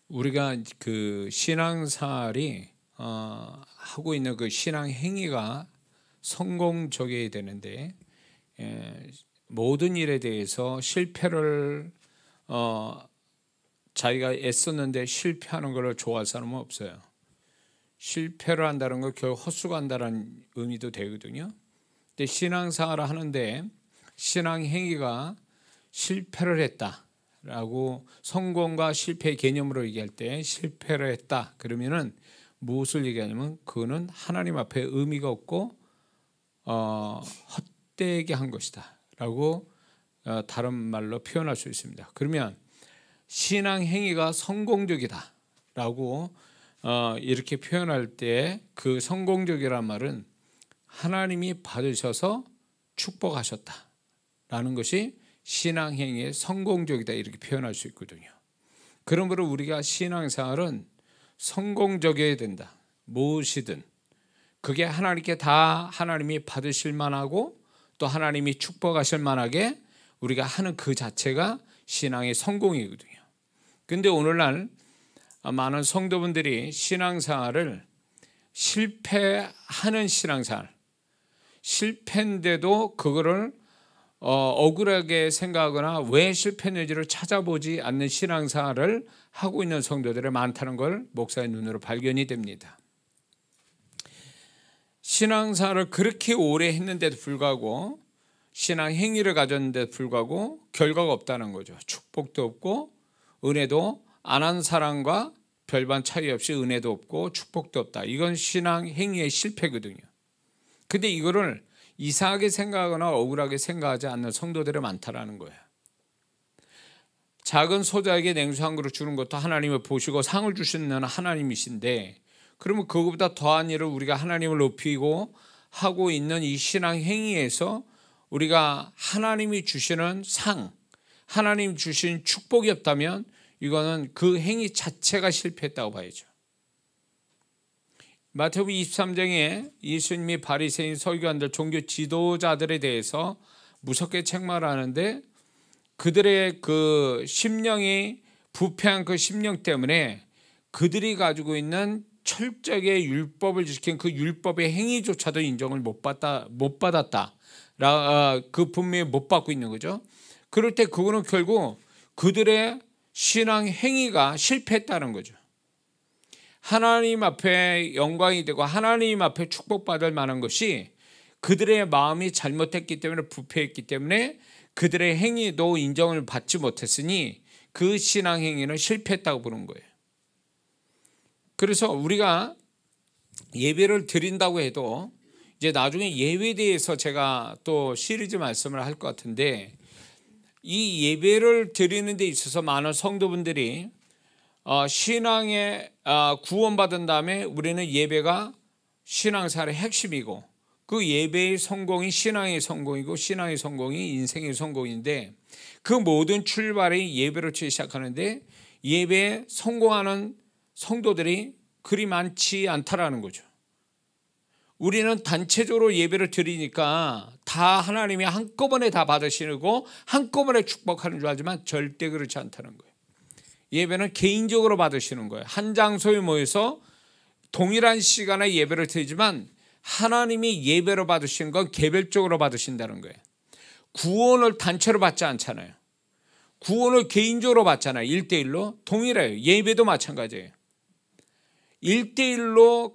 우리가 그 신앙생활이 하고 있는 그 신앙 행위가 성공적이어야 되는데 모든 일에 대해서 실패를 자기가 애썼는데 실패하는 걸 좋아할 사람은 없어요. 실패를 한다는 건 결국 헛수고한다는 의미도 되거든요. 근데 신앙생활을 하는데 신앙 행위가 실패를 했다라고 성공과 실패의 개념으로 얘기할 때 실패를 했다 그러면은 무엇을 얘기하냐면 그거는 하나님 앞에 의미가 없고 헛되게 한 것이다 라고 다른 말로 표현할 수 있습니다. 그러면 신앙 행위가 성공적이다 라고 이렇게 표현할 때 그 성공적이란 말은 하나님이 받으셔서 축복하셨다 라는 것이 신앙 행위의 성공적이다 이렇게 표현할 수 있거든요. 그러므로 우리가 신앙생활은 성공적이어야 된다. 무엇이든 그게 하나님께 다 하나님이 받으실 만하고 또 하나님이 축복하실 만하게 우리가 하는 그 자체가 신앙의 성공이거든요. 근데 오늘날 많은 성도분들이 신앙생활을 실패하는 신앙생활, 실패인데도 그거를 억울하게 생각하거나 왜 실패했는지를 찾아보지 않는 신앙생활을 하고 있는 성도들이 많다는 걸 목사의 눈으로 발견이 됩니다. 신앙생활을 그렇게 오래 했는데도 불구하고 신앙 행위를 가졌는데도 불구하고 결과가 없다는 거죠. 축복도 없고 은혜도 안 한 사람과 별반 차이 없이 은혜도 없고 축복도 없다. 이건 신앙 행위의 실패거든요. 근데 이거를 이상하게 생각하거나 억울하게 생각하지 않는 성도들이 많다라는 거예요. 작은 소자에게 냉수 한 그릇 주는 것도 하나님을 보시고 상을 주시는 하나님이신데 그러면 그것보다 더한 일을 우리가 하나님을 높이고 하고 있는 이 신앙 행위에서 우리가 하나님이 주시는 상, 하나님 주신 축복이 없다면 이거는 그 행위 자체가 실패했다고 봐야죠. 마태복음 23장에 예수님이 바리새인 서기관들 종교 지도자들에 대해서 무섭게 책망하는데 그들의 그 심령이 부패한 그 심령 때문에 그들이 가지고 있는 철저하게 율법을 지킨 그 율법의 행위조차도 인정을 못 받았다. 그 분명히 못 받고 있는 거죠. 그럴 때 그거는 결국 그들의 신앙 행위가 실패했다는 거죠. 하나님 앞에 영광이 되고 하나님 앞에 축복받을 만한 것이 그들의 마음이 잘못했기 때문에 부패했기 때문에 그들의 행위도 인정을 받지 못했으니 그 신앙 행위는 실패했다고 보는 거예요. 그래서 우리가 예배를 드린다고 해도 이제 나중에 예배에 대해서 제가 또 시리즈 말씀을 할 것 같은데 이 예배를 드리는 데 있어서 많은 성도분들이 신앙에 구원받은 다음에 우리는 예배가 신앙생활의 핵심이고 그 예배의 성공이 신앙의 성공이고 신앙의 성공이 인생의 성공인데 그 모든 출발이 예배로 시작하는데 예배에 성공하는 성도들이 그리 많지 않다라는 거죠. 우리는 단체적으로 예배를 드리니까 다 하나님이 한꺼번에 다 받으시고 한꺼번에 축복하는 줄 알지만 절대 그렇지 않다는 거예요. 예배는 개인적으로 받으시는 거예요. 한 장소에 모여서 동일한 시간에 예배를 드리지만 하나님이 예배로 받으시는 건 개별적으로 받으신다는 거예요. 구원을 단체로 받지 않잖아요. 구원을 개인적으로 받잖아요. 1대1로 동일해요. 예배도 마찬가지예요. 1대1로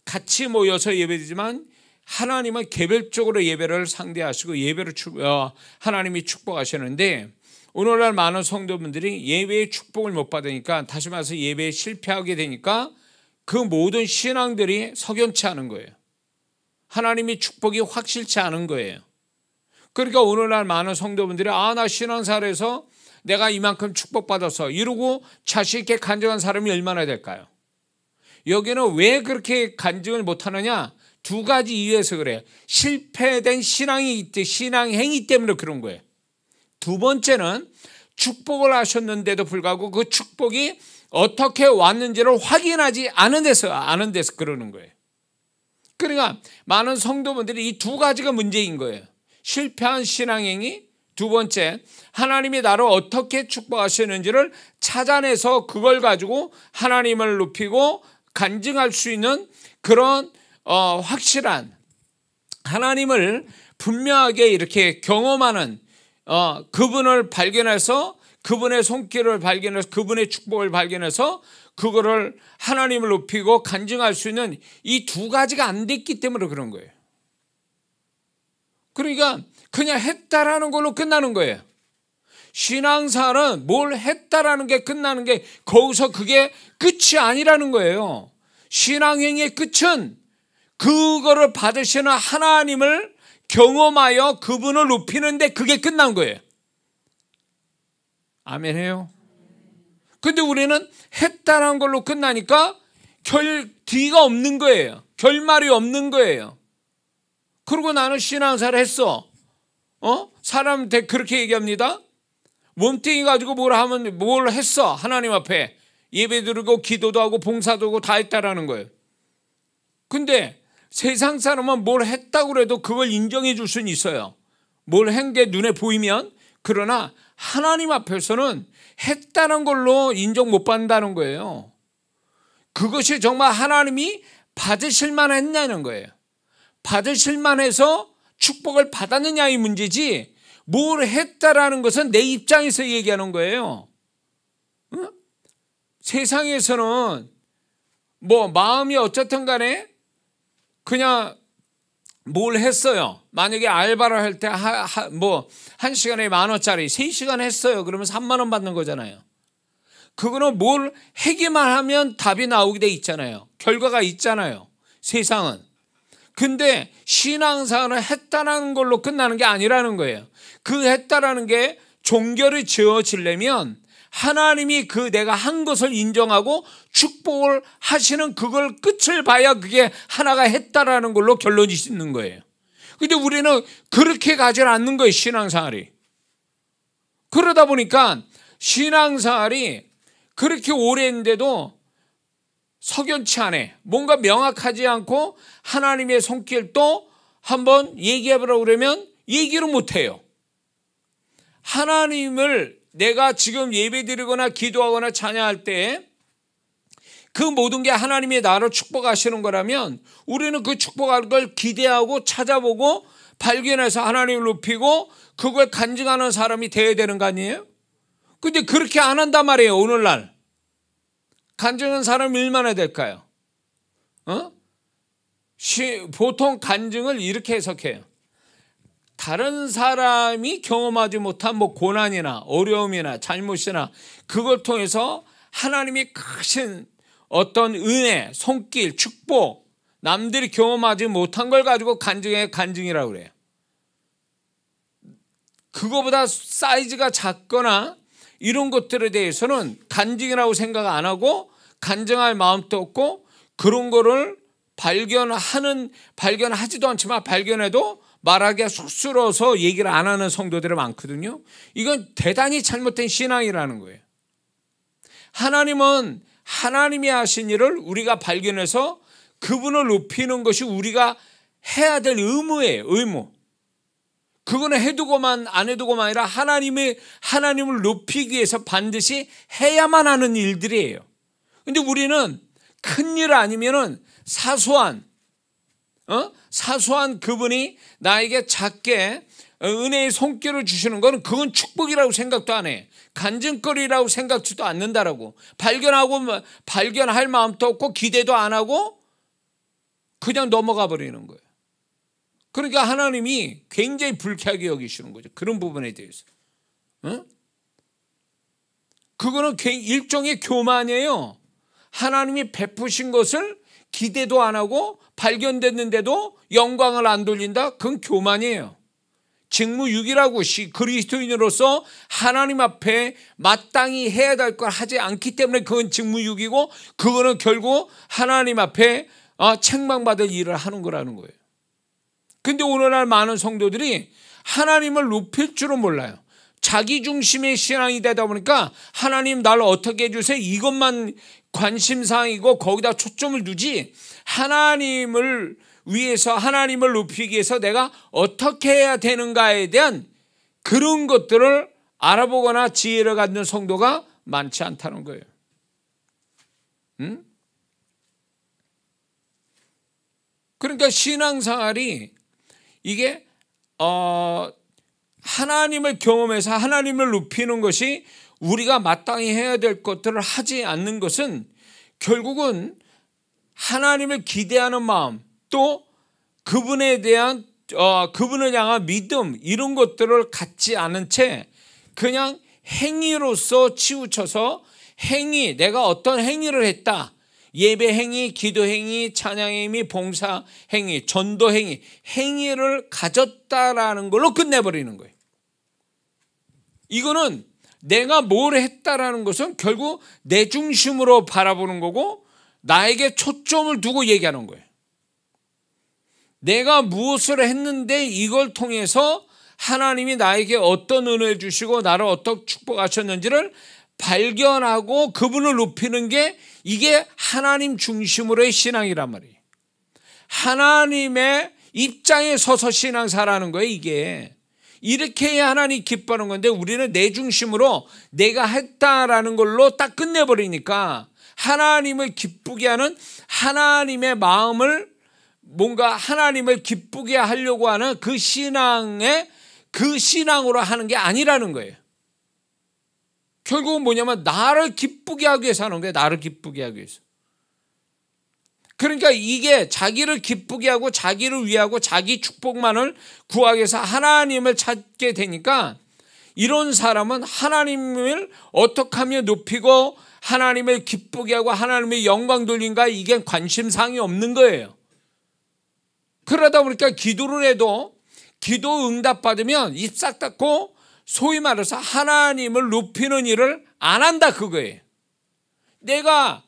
같이 모여서 예배드리지만 하나님은 개별적으로 예배를 상대하시고 예배를 하나님이 축복하시는데 오늘날 많은 성도분들이 예배의 축복을 못 받으니까 다시 말해서 예배에 실패하게 되니까 그 모든 신앙들이 석연치 않은 거예요. 하나님의 축복이 확실치 않은 거예요. 그러니까 오늘날 많은 성도분들이 나 신앙생활에서 내가 이만큼 축복받았어 이러고 자신 있게 간증한 사람이 얼마나 될까요? 여기는 왜 그렇게 간증을 못하느냐? 두 가지 이유에서 그래요. 실패된 신앙이 있대 신앙 행위 때문에 그런 거예요. 두 번째는 축복을 하셨는데도 불구하고 그 축복이 어떻게 왔는지를 확인하지 않은 데서 그러는 거예요. 그러니까 많은 성도분들이 이 두 가지가 문제인 거예요. 실패한 신앙행위, 두 번째, 하나님이 나를 어떻게 축복하시는지를 찾아내서 그걸 가지고 하나님을 높이고 간증할 수 있는 그런 확실한 하나님을 분명하게 이렇게 경험하는 그분을 발견해서 그분의 손길을 발견해서 그분의 축복을 발견해서 그거를 하나님을 높이고 간증할 수 있는 이 두 가지가 안 됐기 때문에 그런 거예요. 그러니까 그냥 했다라는 걸로 끝나는 거예요. 신앙생활은 뭘 했다라는 게 끝나는 게 거기서 그게 끝이 아니라는 거예요. 신앙행위의 끝은 그거를 받으시는 하나님을 경험하여 그분을 높이는데 그게 끝난 거예요. 아멘 해요. 근데 우리는 했다라는 걸로 끝나니까 뒤가 없는 거예요. 결말이 없는 거예요. 그리고 나는 신앙생활을 했어. 사람한테 그렇게 얘기합니다. 몸뚱이 가지고 뭘 했어. 하나님 앞에 예배 드리고 기도도 하고 봉사도 하고 다 했다라는 거예요. 근데 세상 사람은 뭘 했다고 해도 그걸 인정해 줄 수는 있어요. 뭘 한 게 눈에 보이면. 그러나 하나님 앞에서는 했다는 걸로 인정 못 받는다는 거예요. 그것이 정말 하나님이 받으실 만했냐는 거예요. 받으실 만해서 축복을 받았느냐의 문제지 뭘 했다라는 것은 내 입장에서 얘기하는 거예요. 응? 세상에서는 마음이 어쨌든 간에 그냥 뭘 했어요. 만약에 알바를 할 때 1시간에 10,000원짜리 3시간 했어요. 그러면 3만 원 받는 거잖아요. 그거는 뭘 하기만 하면 답이 나오게 돼 있잖아요. 결과가 있잖아요. 세상은. 근데 신앙생활을 했다는 걸로 끝나는 게 아니라는 거예요. 그 했다라는 게 종결이 지어지려면 하나님이 내가 한 것을 인정하고 축복을 하시는 그걸 끝을 봐야 그게 하나가 했다라는 걸로 결론이 있는 거예요. 근데 우리는 그렇게 가지 않는 거예요. 신앙생활이. 그러다 보니까 신앙생활이 그렇게 오래 했는데도 석연치 않아. 뭔가 명확하지 않고 하나님의 손길도 한번 얘기해보라고 그러면 얘기를 못해요. 하나님을 내가 지금 예배드리거나 기도하거나 찬양할 때 그 모든 게 하나님이 나를 축복하시는 거라면 우리는 그 축복하는 걸 기대하고 찾아보고 발견해서 하나님을 높이고 그걸 간증하는 사람이 되어야 되는 거 아니에요? 근데 그렇게 안 한단 말이에요. 오늘날 간증한 사람이 얼마나 될까요? 보통 간증을 이렇게 해석해요. 다른 사람이 경험하지 못한 고난이나 어려움이나 잘못이나 그걸 통해서 하나님이 크신 어떤 은혜, 손길, 축복, 남들이 경험하지 못한 걸 가지고 간증이라고 그래요. 그거보다 사이즈가 작거나 이런 것들에 대해서는 간증이라고 생각 안 하고 간증할 마음도 없고 그런 거를 발견하지도 않지만 발견해도 말하기가 쑥스러워서 얘기를 안 하는 성도들이 많거든요. 이건 대단히 잘못된 신앙이라는 거예요. 하나님은 하나님이 하신 일을 우리가 발견해서 그분을 높이는 것이 우리가 해야 될 의무예요. 의무. 그거는 해두고만 안 해두고만 아니라 하나님을 높이기 위해서 반드시 해야만 하는 일들이에요. 근데 우리는 큰일 아니면은 사소한 그분이 나에게 작게 은혜의 손길을 주시는 거는 그건 축복이라고 생각도 안 해. 간증거리라고 생각지도 않는다라고. 발견할 마음도 없고 기대도 안 하고 그냥 넘어가 버리는 거예요. 그러니까 하나님이 굉장히 불쾌하게 여기시는 거죠. 그런 부분에 대해서. 그거는 일종의 교만이에요. 하나님이 베푸신 것을 기대도 안 하고 발견됐는데도 영광을 안 돌린다? 그건 교만이에요. 직무유기라고 그리스도인으로서 하나님 앞에 마땅히 해야 될 걸 하지 않기 때문에 그건 직무유기고 그거는 결국 하나님 앞에 책망받을 일을 하는 거라는 거예요. 근데 오늘날 많은 성도들이 하나님을 높일 줄은 몰라요. 자기 중심의 신앙이 되다 보니까 하나님 나를 어떻게 해주세요? 이것만 관심사항이고 거기다 초점을 두지 하나님을 위해서 하나님을 높이기 위해서 내가 어떻게 해야 되는가에 대한 그런 것들을 알아보거나 지혜를 갖는 성도가 많지 않다는 거예요. 그러니까 신앙생활이 이게 하나님을 경험해서 하나님을 높이는 것이 우리가 마땅히 해야 될 것들을 하지 않는 것은 결국은 하나님을 기대하는 마음, 또 그분에 대한 그분을 향한 믿음, 이런 것들을 갖지 않은 채 그냥 행위로서 치우쳐서 행위, 내가 어떤 행위를 했다, 예배 행위, 기도 행위, 찬양 행위, 봉사 행위, 전도 행위, 행위를 가졌다라는 걸로 끝내버리는 거예요. 이거는 내가 뭘 했다라는 것은 결국 내 중심으로 바라보는 거고 나에게 초점을 두고 얘기하는 거예요. 내가 무엇을 했는데 이걸 통해서 하나님이 나에게 어떤 은혜를 주시고 나를 어떻게 축복하셨는지를 발견하고 그분을 높이는 게 이게 하나님 중심으로의 신앙이란 말이에요. 하나님의 입장에 서서 신앙사라는 거예요. 이게 이렇게 해야 하나님 기뻐하는 건데 우리는 내 중심으로 내가 했다라는 걸로 딱 끝내버리니까 하나님을 기쁘게 하는 하나님의 마음을 뭔가 하나님을 기쁘게 하려고 하는 그 신앙으로 하는 게 아니라는 거예요. 결국은 뭐냐면 나를 기쁘게 하기 위해서 하는 거예요. 나를 기쁘게 하기 위해서. 그러니까 이게 자기를 기쁘게 하고 자기를 위하고 자기 축복만을 구하기 위해서 하나님을 찾게 되니까 이런 사람은 하나님을 어떻게 하면 높이고 하나님을 기쁘게 하고 하나님의 영광 돌린가, 이게 관심사항이 없는 거예요. 그러다 보니까 기도를 해도 기도 응답받으면 입 싹 닫고 소위 말해서 하나님을 높이는 일을 안 한다 그거예요. 내가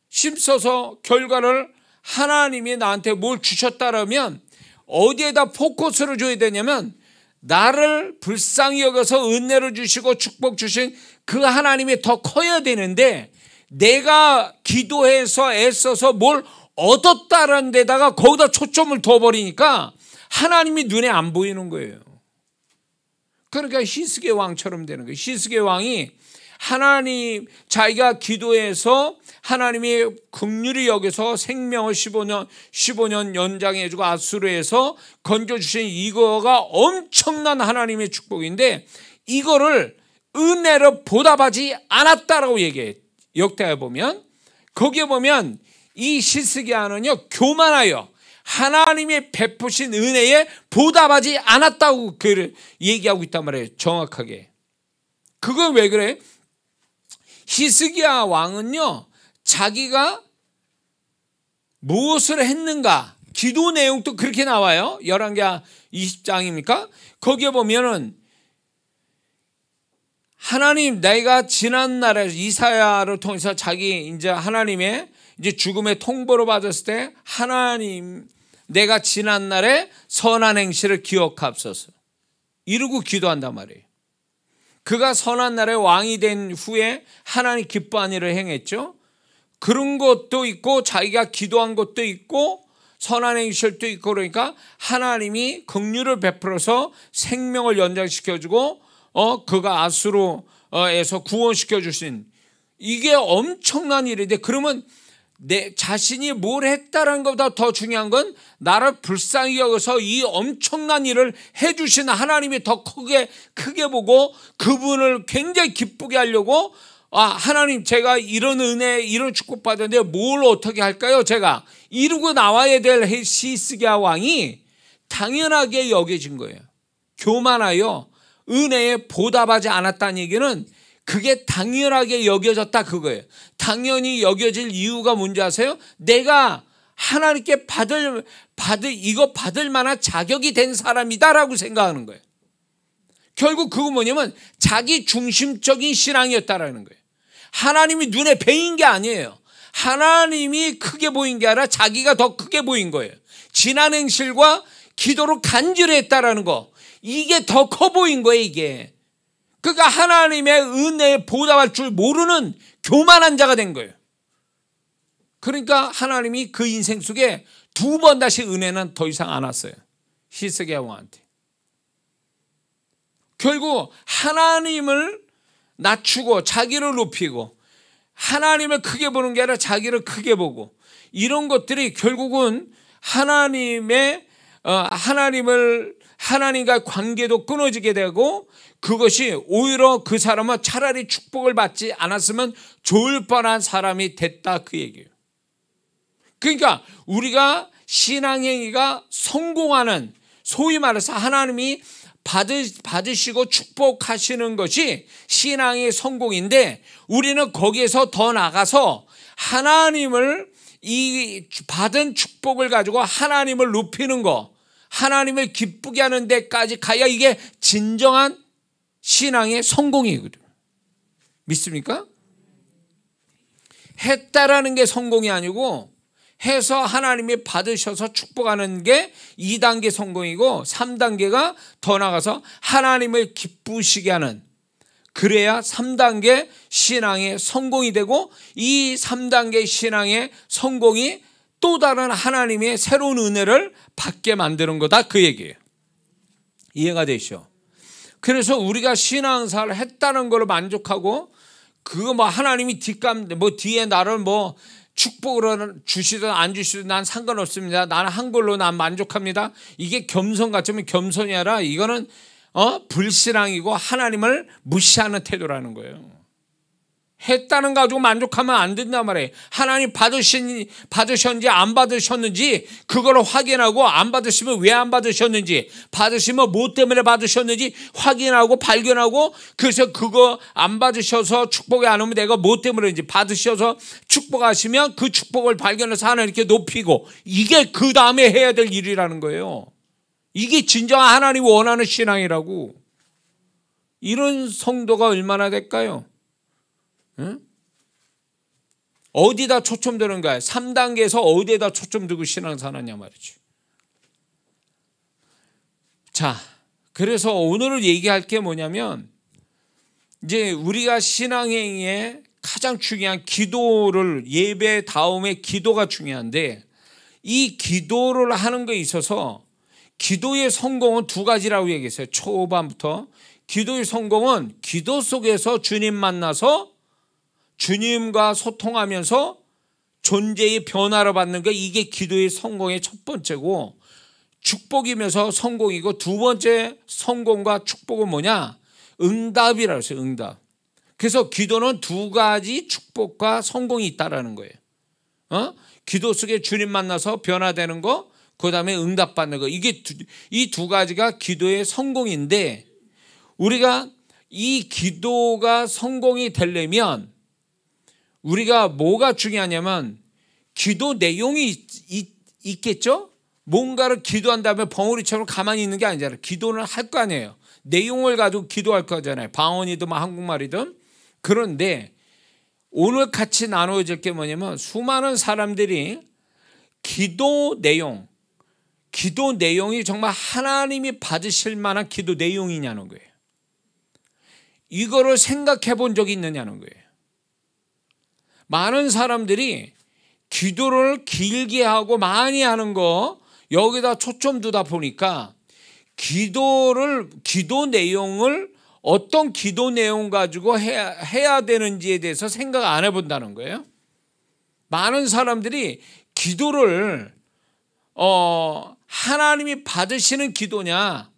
힘써서 결과를 하나님이 나한테 뭘 주셨다라면 어디에다 포커스를 줘야 되냐면 나를 불쌍히 여겨서 은혜를 주시고 축복 주신 그 하나님이 더 커야 되는데 내가 기도해서 애써서 뭘 얻었다는 데다가 거기다 초점을 둬버리니까 하나님이 눈에 안 보이는 거예요. 그러니까 히스기야 왕처럼 되는 거예요. 히스기야 왕이 하나님 자기가 기도해서 하나님이 긍휼히 여겨서 생명을 15년 연장해 주고 아수르에서 건져 주신 이거가 엄청난 하나님의 축복인데 이거를 은혜로 보답하지 않았다라고 얘기해. 역대하에 보면 거기에 보면 이 히스기야는요 교만하여 하나님이 베푸신 은혜에 보답하지 않았다고 얘기하고 있단 말이에요. 정확하게. 그건 왜 그래? 히스기야 왕은요 자기가 무엇을 했는가, 기도 내용도 그렇게 나와요. 11개 20장입니까? 거기에 보면은 하나님, 내가 지난 날에 이사야를 통해서 자기 이제 하나님의 이제 죽음의 통보를 받았을 때 하나님, 내가 지난 날에 선한 행실을 기억하옵소서 이러고 기도한단 말이에요. 그가 선한 날에 왕이 된 후에 하나님 기뻐한 일을 행했죠. 그런 것도 있고 자기가 기도한 것도 있고 선한 행실도 있고 그러니까 하나님이 긍휼을 베풀어서 생명을 연장시켜주고 그가 아수르에서 구원시켜 주신 이게 엄청난 일인데 그러면 내 자신이 뭘 했다는 것보다 더 중요한 건 나를 불쌍히 여겨서 이 엄청난 일을 해주신 하나님이 더 크게 보고 그분을 굉장히 기쁘게 하려고 하나님 제가 이런 은혜 이런 축복 받았는데 뭘 어떻게 할까요? 제가 이러고 나와야 될 히스기야 왕이 당연하게 여겨진 거예요. 교만하여 은혜에 보답하지 않았다는 얘기는 그게 당연하게 여겨졌다 그거예요. 당연히 여겨질 이유가 뭔지 아세요? 내가 하나님께 이거 받을 만한 자격이 된 사람이다라고 생각하는 거예요. 결국 그건 뭐냐면 자기 중심적인 신앙이었다라는 거예요. 하나님이 눈에 뵈인 게 아니에요. 하나님이 크게 보인 게 아니라 자기가 더 크게 보인 거예요. 지난 행실과 기도로 간절히 했다라는 거, 이게 더 커 보인 거예요. 이게 그러니까 하나님의 은혜에 보답할 줄 모르는 교만한 자가 된 거예요. 그러니까 하나님이 그 인생 속에 두 번 다시 은혜는 더 이상 안 왔어요. 히스기야 왕한테. 결국 하나님을 낮추고 자기를 높이고 하나님을 크게 보는 게 아니라 자기를 크게 보고 이런 것들이 결국은 하나님과 관계도 끊어지게 되고 그것이 오히려 그 사람은 차라리 축복을 받지 않았으면 좋을 뻔한 사람이 됐다 그 얘기예요. 그러니까 우리가 신앙행위가 성공하는 소위 말해서 하나님이 받으시고 축복하시는 것이 신앙의 성공인데 우리는 거기에서 더 나가서 하나님을 이 받은 축복을 가지고 하나님을 높이는 거 하나님을 기쁘게 하는 데까지 가야 이게 진정한 신앙의 성공이거든요. 믿습니까? 했다라는 게 성공이 아니고 해서 하나님이 받으셔서 축복하는 게 2단계 성공이고 3단계가 더 나가서 하나님을 기쁘시게 하는 그래야 3단계 신앙의 성공이 되고 이 3단계 신앙의 성공이 또 다른 하나님의 새로운 은혜를 받게 만드는 거다 그 얘기예요. 이해가 되시죠? 그래서 우리가 신앙생활을 했다는 걸로 만족하고 그거 뭐 하나님이 뒤에 나를 축복을 주시든 안 주시든 난 상관없습니다. 나는 한 걸로 난 만족합니다. 이게 겸손 같으면 겸손이 아니라 이거는 불신앙이고 하나님을 무시하는 태도라는 거예요. 했다는 거 가지고 만족하면 안 된단 말이에요. 하나님 받으셨는지 안 받으셨는지 그걸 확인하고 안 받으시면 왜 안 받으셨는지 받으시면 뭐 때문에 받으셨는지 확인하고 발견하고 그래서 그거 안 받으셔서 축복이 안 오면 내가 뭐 때문인지 받으셔서 축복하시면 그 축복을 발견해서 하나님께 높이고 이게 그 다음에 해야 될 일이라는 거예요. 이게 진정한 하나님이 원하는 신앙이라고. 이런 성도가 얼마나 될까요? 응? 어디다 초점 두는 거야? 3단계에서 어디에다 초점 두고 신앙생활하냐 말이지. 자, 그래서 오늘 얘기할 게 뭐냐면 이제 우리가 신앙행위에 가장 중요한 기도를 예배 다음에 기도가 중요한데 이 기도를 하는 거에 있어서 기도의 성공은 두 가지라고 얘기했어요. 초반부터 기도의 성공은 기도 속에서 주님 만나서 주님과 소통하면서 존재의 변화를 받는 거 이게 기도의 성공의 첫 번째고 축복이면서 성공이고 두 번째 성공과 축복은 뭐냐? 응답이라고 했어요. 응답. 그래서 기도는 두 가지 축복과 성공이 있다라는 거예요. 기도 속에 주님 만나서 변화되는 거 그 다음에 응답받는 거 이게 이 두 가지가 기도의 성공인데 우리가 이 기도가 성공이 되려면 우리가 뭐가 중요하냐면 기도 내용이 있겠죠? 뭔가를 기도한 다음에 벙어리처럼 가만히 있는 게 아니잖아요. 기도는 할 거 아니에요. 내용을 가지고 기도할 거잖아요. 방언이든 한국말이든. 그런데 오늘 같이 나누어질 게 뭐냐면 수많은 사람들이 기도 내용이 정말 하나님이 받으실 만한 기도 내용이냐는 거예요. 이거를 생각해 본 적이 있느냐는 거예요. 많은 사람들이 기도를 길게 하고 많이 하는 거 여기다 초점 두다 보니까 기도 내용을 어떤 기도 내용 가지고 해야 되는지에 대해서 생각 안 해본다는 거예요. 많은 사람들이 기도를 하나님이 받으시는 기도냐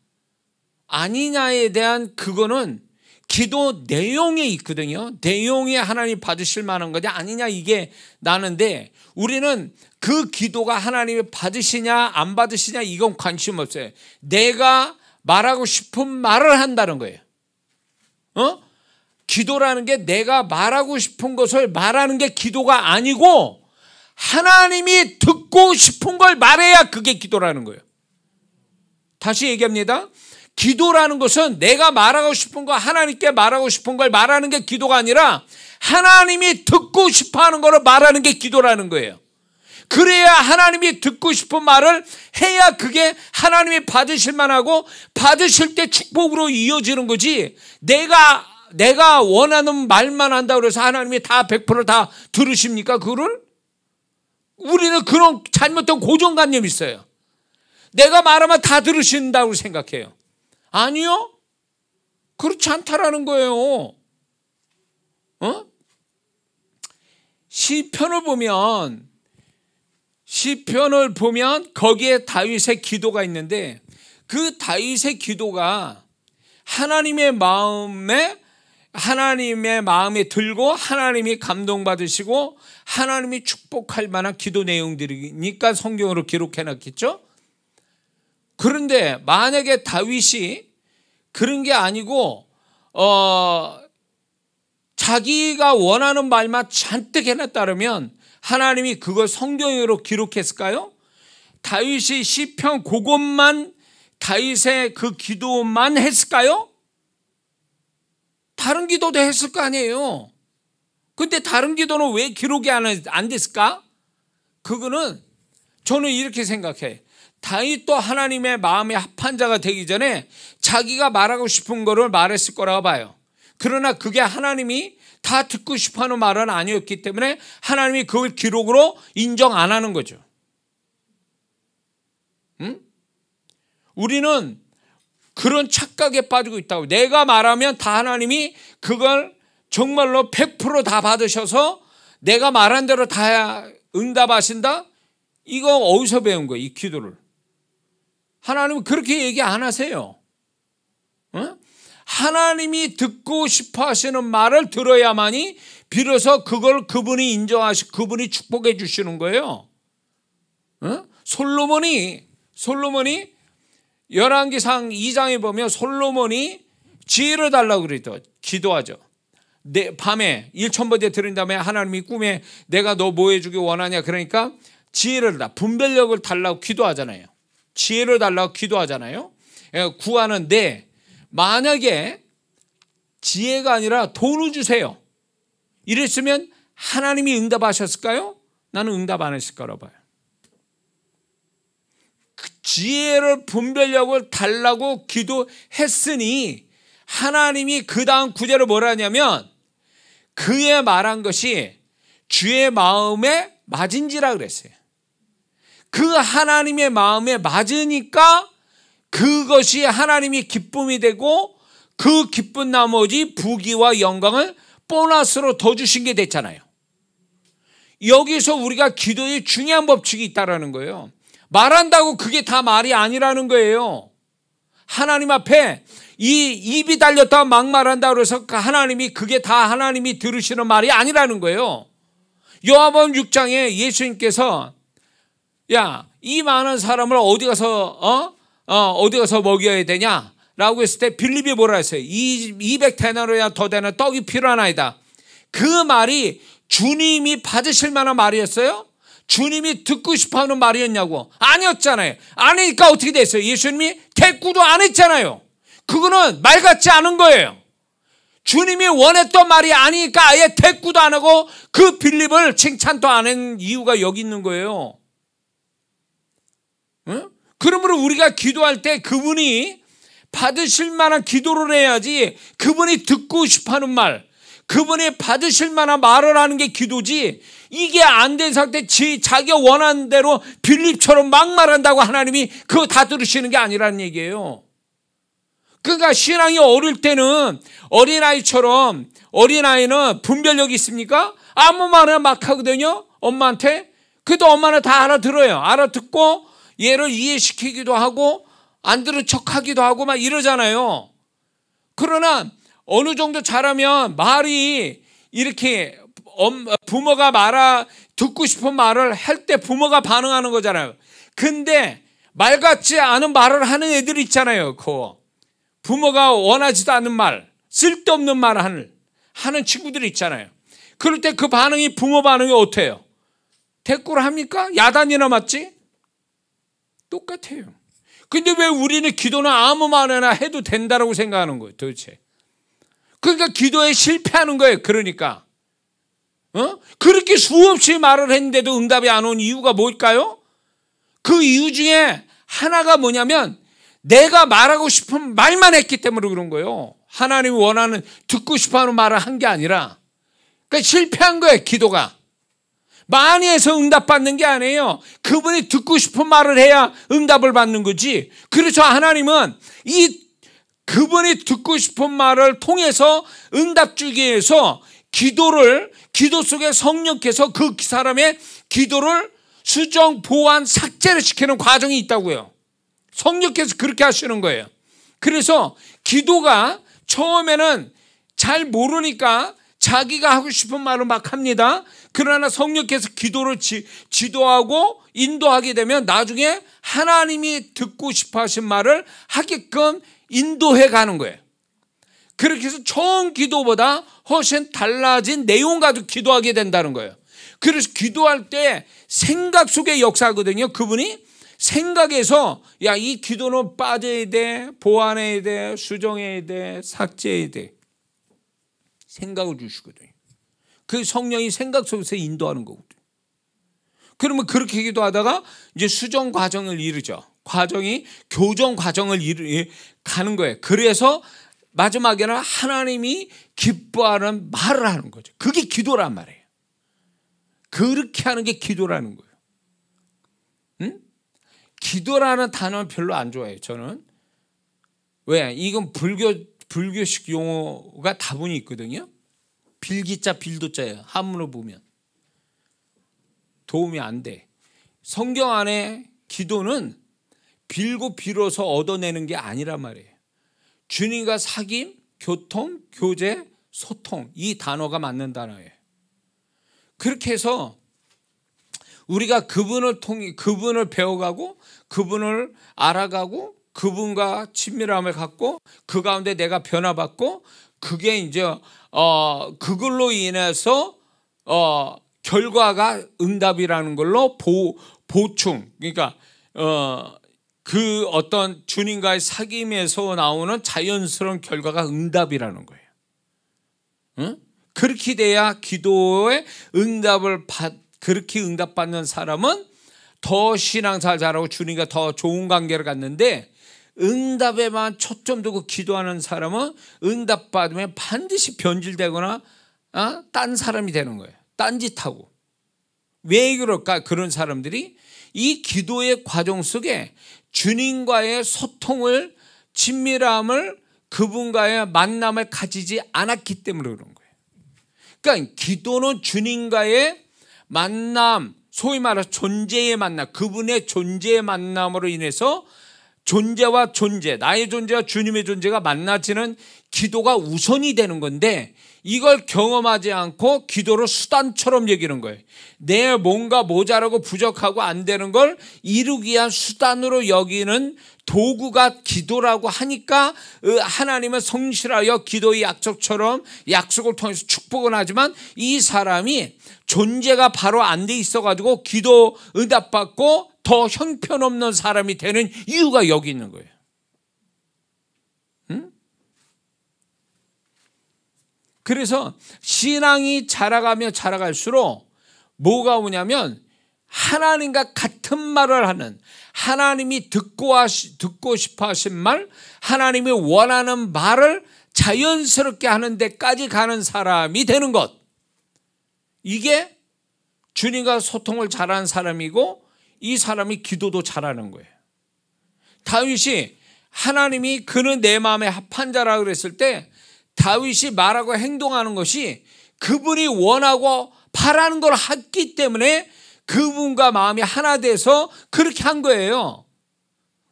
아니냐에 대한 그거는 기도 내용에 있거든요. 내용이 하나님 받으실 만한 거냐 아니냐 이게 나는데 우리는 그 기도가 하나님이 받으시냐 안 받으시냐 이건 관심 없어요. 내가 말하고 싶은 말을 한다는 거예요. 기도라는 게 내가 말하고 싶은 것을 말하는 게 기도가 아니고 하나님이 듣고 싶은 걸 말해야 그게 기도라는 거예요. 다시 얘기합니다. 기도라는 것은 내가 말하고 싶은 거 하나님께 말하고 싶은 걸 말하는 게 기도가 아니라 하나님이 듣고 싶어하는 거를 말하는 게 기도라는 거예요. 그래야 하나님이 듣고 싶은 말을 해야 그게 하나님이 받으실 만하고 받으실 때 축복으로 이어지는 거지 내가 원하는 말만 한다고 해서 하나님이 다 100% 다 들으십니까? 그거를? 우리는 그런 잘못된 고정관념이 있어요. 내가 말하면 다 들으신다고 생각해요. 아니요. 그렇지 않다라는 거예요. 시편을 보면 거기에 다윗의 기도가 있는데, 그 다윗의 기도가 하나님의 마음에 들고 하나님이 감동받으시고 하나님이 축복할 만한 기도 내용들이니까 성경으로 기록해놨겠죠. 그런데 만약에 다윗이 그런 게 아니고 자기가 원하는 말만 잔뜩 해놨다면 하나님이 그걸 성경으로 기록했을까요? 다윗이 시편 그것만, 다윗의 그 기도만 했을까요? 다른 기도도 했을 거 아니에요. 근데 다른 기도는 왜 기록이 안 됐을까? 그거는 저는 이렇게 생각해. 다윗도 하나님의 마음에 합한 자가 되기 전에 자기가 말하고 싶은 거를 말했을 거라고 봐요. 그러나 그게 하나님이 다 듣고 싶어하는 말은 아니었기 때문에 하나님이 그걸 기록으로 인정 안 하는 거죠. 우리는 그런 착각에 빠지고 있다고. 내가 말하면 다 하나님이 그걸 정말로 100% 다 받으셔서 내가 말한 대로 다 응답하신다? 이거 어디서 배운 거예요, 이 기도를? 하나님은 그렇게 얘기 안 하세요. 하나님이 듣고 싶어 하시는 말을 들어야만이 비로소 그걸 그분이 인정하시고 그분이 축복해 주시는 거예요. 솔로몬이 열왕기상 2장에 보면 솔로몬이 지혜를 달라고 그랬죠. 기도하죠. 밤에 일천번째 들은 다음에 하나님이 꿈에 내가 너 뭐 해주기 원하냐, 그러니까 지혜를 분별력을 달라고 기도하잖아요. 지혜를 달라고 기도하잖아요. 구하는데 만약에 지혜가 아니라 돈을 주세요 이랬으면 하나님이 응답하셨을까요? 나는 응답 안 했을 거라고 봐요. 지혜를, 분별력을 달라고 기도했으니 하나님이 그 다음 구절을 뭐라 하냐면 그의 말한 것이 주의 마음에 맞은지라 그랬어요. 그 하나님의 마음에 맞으니까 그것이 하나님이 기쁨이 되고 그 기쁜 나머지 부귀와 영광을 보너스로 더 주신 게 됐잖아요. 여기서 우리가 기도의 중요한 법칙이 있다는 거예요. 말한다고 그게 다 말이 아니라는 거예요. 하나님 앞에 이 입이 달렸다 막 말한다고 해서 하나님이 그게 다 하나님이 들으시는 말이 아니라는 거예요. 요한복음 6장에 예수님께서 야, 이 많은 사람을 어디 가서 먹여야 되냐라고 했을 때 빌립이 뭐라 했어요? 200데나리나 더 되는 떡이 필요하나이다. 그 말이 주님이 받으실 만한 말이었어요? 주님이 듣고 싶어하는 말이었냐고? 아니었잖아요. 아니니까 어떻게 됐어요? 예수님이 대꾸도 안 했잖아요. 그거는 말 같지 않은 거예요. 주님이 원했던 말이 아니니까 아예 대꾸도 안 하고 그 빌립을 칭찬도 안 한 이유가 여기 있는 거예요. 응? 그러므로 우리가 기도할 때 그분이 받으실 만한 기도를 해야지, 그분이 듣고 싶어하는 말, 그분이 받으실 만한 말을 하는 게 기도지, 이게 안 된 상태 자기가 원하는 대로 빌립처럼 막 말한다고 하나님이 그거 다 들으시는 게 아니라는 얘기예요. 그러니까 신앙이 어릴 때는 어린아이처럼, 어린아이는 분별력이 있습니까? 아무 말이나 막 하거든요, 엄마한테. 그래도 엄마는 다 알아들어요. 알아듣고 얘를 이해시키기도 하고 안 들은 척하기도 하고 막 이러잖아요. 그러나 어느 정도 자라면 말이 이렇게 부모가 듣고 싶은 말을 할 때 부모가 반응하는 거잖아요. 근데 말 같지 않은 말을 하는 애들이 있잖아요. 부모가 원하지도 않는 말, 쓸데없는 말을 하는 친구들이 있잖아요. 그럴 때 그 반응이, 부모 반응이 어때요? 대꾸를 합니까? 야단이나 맞지? 똑같아요. 근데 왜 우리는 기도는 아무 말이나 해도 된다고 생각하는 거예요, 도대체? 그러니까 기도에 실패하는 거예요. 그러니까 그렇게 수없이 말을 했는데도 응답이 안 온 이유가 뭘까요? 그 이유 중에 하나가 뭐냐면 내가 말하고 싶은 말만 했기 때문에 그런 거예요. 하나님이 원하는, 듣고 싶어하는 말을 한 게 아니라. 그러니까 실패한 거예요, 기도가. 많이 해서 응답받는 게 아니에요. 그분이 듣고 싶은 말을 해야 응답을 받는 거지. 그래서 하나님은 이 그분이 듣고 싶은 말을 통해서 응답 주기 위해서 기도 속에 성령께서 그 사람의 기도를 수정, 보완, 삭제를 시키는 과정이 있다고요. 성령께서 그렇게 하시는 거예요. 그래서 기도가 처음에는 잘 모르니까 자기가 하고 싶은 말을 막 합니다. 그러나 성령께서 기도를 지도하고 인도하게 되면 나중에 하나님이 듣고 싶어 하신 말을 하게끔 인도해 가는 거예요. 그렇게 해서 처음 기도보다 훨씬 달라진 내용 가지고 기도하게 된다는 거예요. 그래서 기도할 때 생각 속에 역사거든요. 그분이 생각에서 야, 이 기도는 빠져야 돼, 보완해야 돼, 수정해야 돼, 삭제해야 돼. 생각을 주시거든요. 그 성령이 생각 속에서 인도하는 거거든요. 그러면 그렇게 기도하다가 이제 수정 과정을 이루죠. 과정이 교정 과정을 가는 거예요. 그래서 마지막에는 하나님이 기뻐하는 말을 하는 거죠. 그게 기도란 말이에요. 그렇게 하는 게 기도라는 거예요. 응? 기도라는 단어는 별로 안 좋아해요. 저는. 왜? 이건 불교식 용어가 다분히 있거든요. 빌기자 빌도자예요. 한문으로 보면 도움이 안 돼. 성경 안에 기도는 빌고 빌어서 얻어내는 게 아니란 말이에요. 주님과 사귐, 교통, 교제, 소통, 이 단어가 맞는 단어예요. 그렇게 해서 우리가 그분을 배워가고 그분을 알아가고 그분과 친밀함을 갖고 그 가운데 내가 변화받고 그게 이제 그걸로 인해서 결과가 응답이라는 걸로 보충, 그러니까 그 어떤 주님과의 사귐에서 나오는 자연스러운 결과가 응답이라는 거예요. 응? 그렇게 돼야 기도의 그렇게 응답받는 사람은 더 신앙생활 잘하고 주님과 더 좋은 관계를 갖는데, 응답에만 초점 두고 기도하는 사람은 응답받으면 반드시 변질되거나 딴 사람이 되는 거예요. 딴짓하고. 왜 그럴까? 그런 사람들이 이 기도의 과정 속에 주님과의 소통을, 친밀함을, 그분과의 만남을 가지지 않았기 때문에 그런 거예요. 그러니까 기도는 주님과의 만남, 소위 말해서 존재의 만남, 그분의 존재의 만남으로 인해서 존재와 존재, 나의 존재와 주님의 존재가 만나지는 기도가 우선이 되는 건데, 이걸 경험하지 않고 기도를 수단처럼 여기는 거예요. 내 뭔가 모자라고 부족하고 안 되는 걸 이루기 위한 수단으로 여기는 도구가 기도라고 하니까 하나님은 성실하여 기도의 약속처럼 약속을 통해서 축복은 하지만 이 사람이 존재가 바로 안 돼 있어가지고 기도 응답받고 더 형편없는 사람이 되는 이유가 여기 있는 거예요. 응? 그래서 신앙이 자라가면 자라갈수록 뭐가 오냐면 하나님과 같은 말을 하는, 하나님이 듣고 싶어 하신 말, 하나님이 원하는 말을 자연스럽게 하는 데까지 가는 사람이 되는 것. 이게 주님과 소통을 잘하는 사람이고 이 사람이 기도도 잘하는 거예요. 다윗이 하나님이 그는 내 마음에 합한 자라 그랬을 때 다윗이 말하고 행동하는 것이 그분이 원하고 바라는 걸 했기 때문에 그분과 마음이 하나 돼서 그렇게 한 거예요.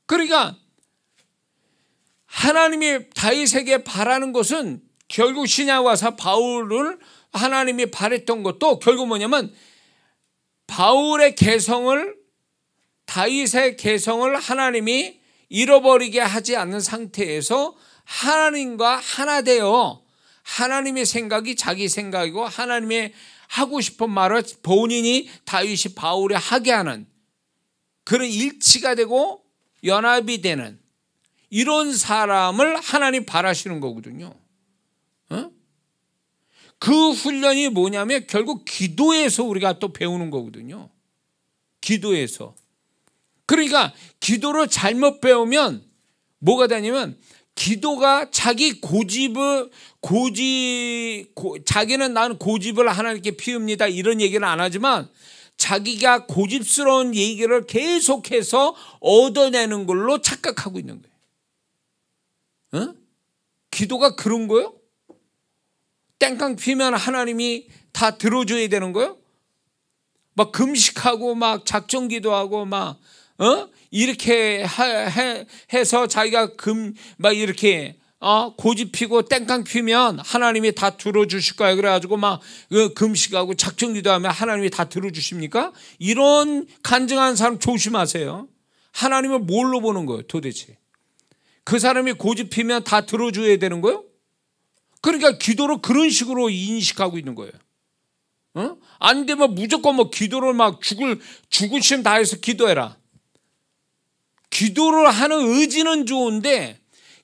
그러니까 하나님이 다윗에게 바라는 것은 결국 신약 와서 바울을 하나님이 바랬던 것도 결국 뭐냐면 바울의 개성을, 다윗의 개성을 하나님이 잃어버리게 하지 않는 상태에서 하나님과 하나 되어 하나님의 생각이 자기 생각이고 하나님의 하고 싶은 말을 본인이 다윗이 바울에 하게 하는 그런 일치가 되고 연합이 되는 이런 사람을 하나님 바라시는 거거든요. 그 훈련이 뭐냐면 결국 기도에서 우리가 또 배우는 거거든요. 기도에서. 그러니까 기도를 잘못 배우면 뭐가 되냐면 기도가 자기 자기는 나는 고집을 하나님께 피웁니다 이런 얘기는 안 하지만 자기가 고집스러운 얘기를 계속해서 얻어내는 걸로 착각하고 있는 거예요. 기도가 그런 거요? 땡깡 피면 하나님이 다 들어줘야 되는 거요? 막 금식하고 막 작정 기도하고 막 이렇게 해서 자기가 막 이렇게 고집 피고 땡깡 피면 하나님이 다 들어주실 거야. 그래가지고 막 금식하고 작정 기도하면 하나님이 다 들어주십니까? 이런 간증하는 사람 조심하세요. 하나님을 뭘로 보는 거예요 도대체? 그 사람이 고집 피면 다 들어줘야 되는 거예요? 그러니까 기도를 그런 식으로 인식하고 있는 거예요. 안 되면 무조건 뭐 기도를 막 죽으심 다해서 기도해라. 기도를 하는 의지는 좋은데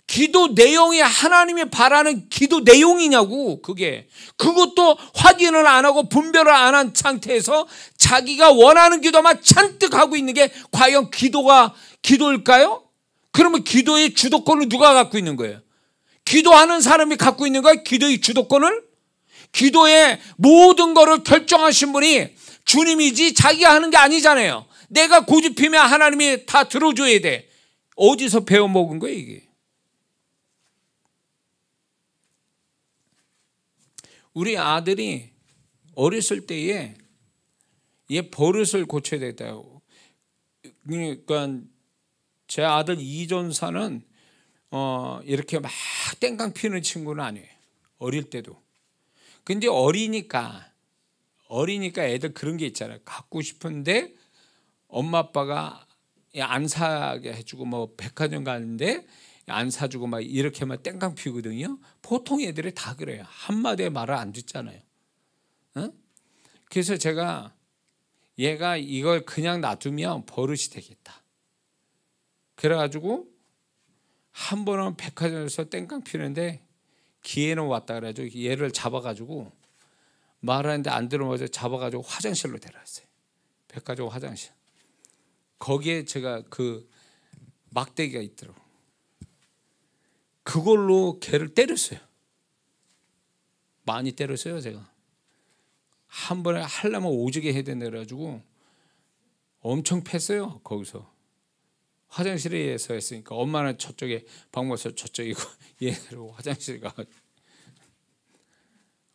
기도 내용이 하나님이 바라는 기도 내용이냐고. 그것도 확인을 안 하고 분별을 안 한 상태에서 자기가 원하는 기도만 잔뜩 하고 있는 게 과연 기도일까요? 그러면 기도의 주도권을 누가 갖고 있는 거예요? 기도하는 사람이 갖고 있는 거예요? 기도의 주도권을? 기도의 모든 거를 결정하신 분이 주님이지 자기가 하는 게 아니잖아요. 내가 고집피면 하나님이 다 들어줘야 돼. 어디서 배워먹은 거예요 이게? 우리 아들이 어렸을 때에 얘 버릇을 고쳐야 되겠다고. 그러니까 제 아들 이전사는 이렇게 막 땡깡 피는 친구는 아니에요. 어릴 때도. 근데 어리니까 애들 그런 게 있잖아요. 갖고 싶은데 엄마 아빠가 안 사게 해주고 뭐 백화점 가는데 안 사주고 막 이렇게 막 땡깡 피우거든요. 보통 애들이 다 그래요. 한마디에 말을 안 듣잖아요. 그래서 제가 얘가 이걸 그냥 놔두면 버릇이 되겠다. 그래가지고 한 번은 백화점에서 땡깡 피우는데 기회는 왔다 그래가지고 얘를 잡아가지고 말하는데 안 들어가서 잡아가지고 화장실로 데려왔어요. 백화점 화장실. 거기에 제가 그 막대기가 있더라고요. 그걸로 걔를 때렸어요. 많이 때렸어요 제가. 한 번에 하려면 오지게 해야 된다 그래가지고 엄청 팼어요. 거기서 화장실에서 했으니까 엄마는 저쪽에 방모서 저쪽이고 얘로 화장실 가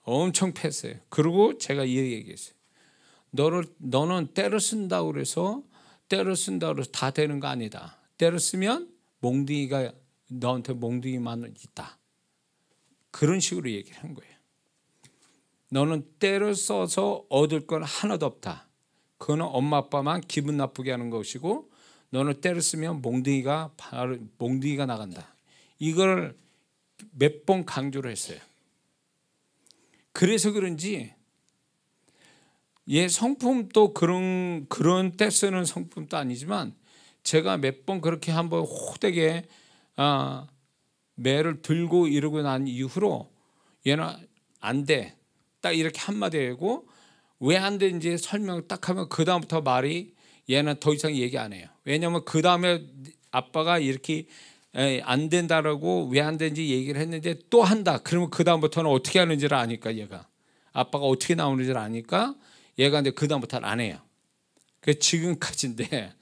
엄청 팼어요. 그리고 제가 이 얘기했어요. 너는 때려 쓴다고 그래서 다 되는 거 아니다. 때려 쓰면 몽둥이가 너한테 몽둥이만 있다. 그런 식으로 얘기를 한 거예요. 너는 때려 써서 얻을 건 하나도 없다. 그거는 엄마 아빠만 기분 나쁘게 하는 것이고 너는 때려 쓰면 몽둥이가 나간다. 이걸 몇 번 강조를 했어요. 그래서 그런지 얘 성품도 그런 때 쓰는 성품도 아니지만 제가 몇 번 그렇게 한번 호되게 매를 들고 이러고 난 이후로 얘는 안 돼. 딱 이렇게 한마디 하고 왜 안 되는지 설명 딱 하면 그 다음부터 말이 얘는 더 이상 얘기 안 해요. 왜냐하면 그 다음에 아빠가 이렇게 안 된다라고 왜 안 되는지 얘기를 했는데 또 한다. 그러면 그 다음부터는 어떻게 하는지를 아니까 얘가 아빠가 어떻게 나오는지를 아니까 얘가 근데 그 다음부터는 안 해요. 그 지금까지인데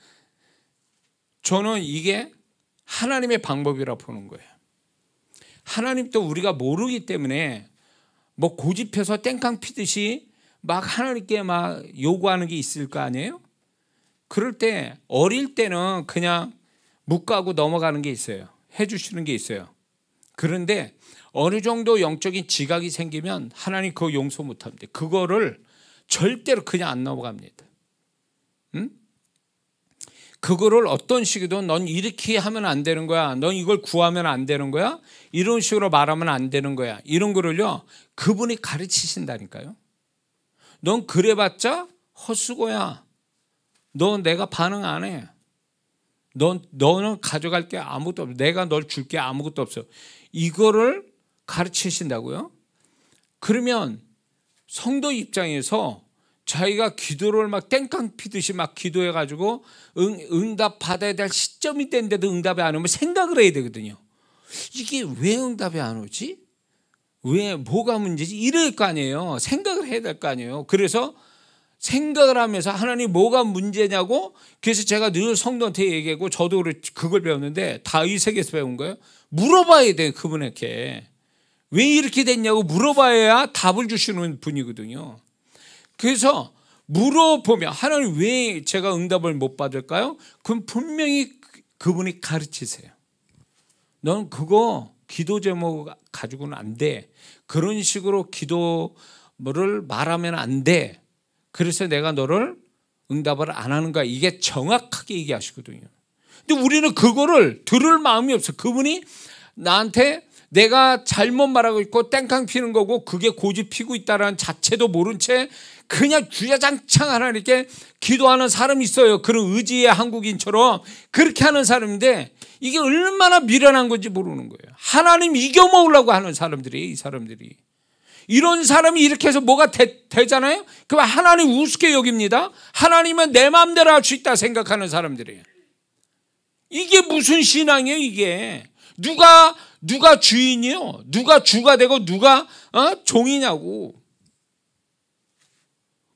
저는 이게 하나님의 방법이라 보는 거예요. 하나님도 우리가 모르기 때문에 뭐 고집해서 땡깡 피듯이 막 하나님께 막 요구하는 게 있을 거 아니에요? 그럴 때 어릴 때는 그냥 묵가고 넘어가는 게 있어요. 해주시는 게 있어요. 그런데 어느 정도 영적인 지각이 생기면 하나님 그거 용서 못합니다. 그거를 절대로 그냥 안 넘어갑니다. 그거를 어떤 식이든 넌 이렇게 하면 안 되는 거야. 넌 이걸 구하면 안 되는 거야. 이런 식으로 말하면 안 되는 거야. 이런 거를요 그분이 가르치신다니까요. 넌 그래봤자 헛수고야. 너 내가 반응 안 해. 너는 가져갈 게 아무것도 없어. 내가 널 줄 게 아무것도 없어. 이거를 가르치신다고요? 그러면 성도 입장에서 자기가 기도를 막 땡깡 피듯이 막 기도해가지고 응답 받아야 될 시점이 됐는데도 응답이 안 오면 생각을 해야 되거든요. 이게 왜 응답이 안 오지? 왜 뭐가 문제지? 이럴 거 아니에요. 생각을 해야 될 거 아니에요. 그래서 생각을 하면서 하나님 뭐가 문제냐고. 그래서 제가 늘 성도한테 얘기하고 저도 그걸 배웠는데 다 이 세계에서 배운 거예요. 물어봐야 돼요. 그분에게 왜 이렇게 됐냐고 물어봐야 답을 주시는 분이거든요. 그래서 물어보면 하나님 왜 제가 응답을 못 받을까요? 그럼 분명히 그분이 가르치세요. 넌 그거 기도 제목 가지고는 안 돼. 그런 식으로 기도를 말하면 안 돼. 그래서 내가 너를 응답을 안 하는 거야. 이게 정확하게 얘기하시거든요. 근데 우리는 그거를 들을 마음이 없어. 그분이 나한테 내가 잘못 말하고 있고 땡깡 피는 거고 그게 고집 피고 있다는 자체도 모른 채 그냥 주야장창 하나님께 기도하는 사람이 있어요. 그런 의지의 한국인처럼 그렇게 하는 사람인데 이게 얼마나 미련한 건지 모르는 거예요. 하나님 이겨먹으려고 하는 사람들이, 이 사람들이. 이런 사람이 이렇게 해서 뭐가 되잖아요. 그럼 하나님 우습게 여깁니다. 하나님은 내 마음대로 할 수 있다 생각하는 사람들이에요. 이게 무슨 신앙이에요 이게. 누가 주인이요? 누가 주가 되고 누가 종이냐고.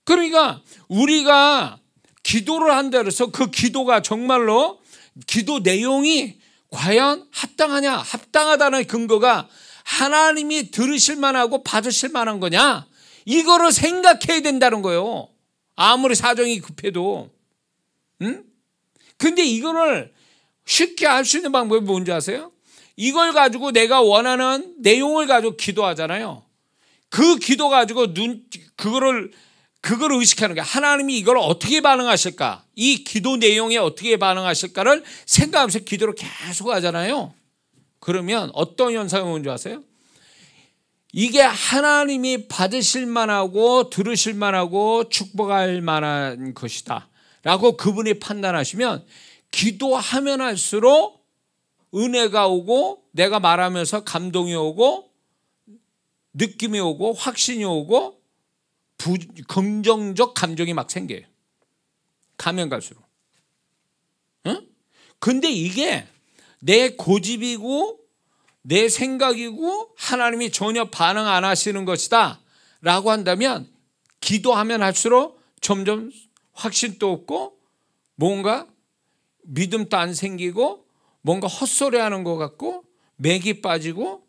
그러니까 우리가 기도를 한다 그래서 그 기도가 정말로 기도 내용이 과연 합당하냐? 합당하다는 근거가 하나님이 들으실 만하고 받으실 만한 거냐? 이거를 생각해야 된다는 거예요. 아무리 사정이 급해도. 응? 근데 이거를 쉽게 알 수 있는 방법이 뭔지 아세요? 이걸 가지고 내가 원하는 내용을 가지고 기도하잖아요. 그 기도 가지고 그거를 의식하는 거야. 하나님이 이걸 어떻게 반응하실까? 이 기도 내용에 어떻게 반응하실까를 생각하면서 기도를 계속 하잖아요. 그러면 어떤 현상이 오는지 아세요? 이게 하나님이 받으실 만하고 들으실 만하고 축복할 만한 것이다 라고 그분이 판단하시면 기도하면 할수록 은혜가 오고 내가 말하면서 감동이 오고 느낌이 오고 확신이 오고 긍정적 감정이 막 생겨요. 가면 갈수록. 응? 근데 이게 내 고집이고 내 생각이고 하나님이 전혀 반응 안 하시는 것이다 라고 한다면 기도하면 할수록 점점 확신도 없고 뭔가 믿음도 안 생기고 뭔가 헛소리하는 것 같고 맥이 빠지고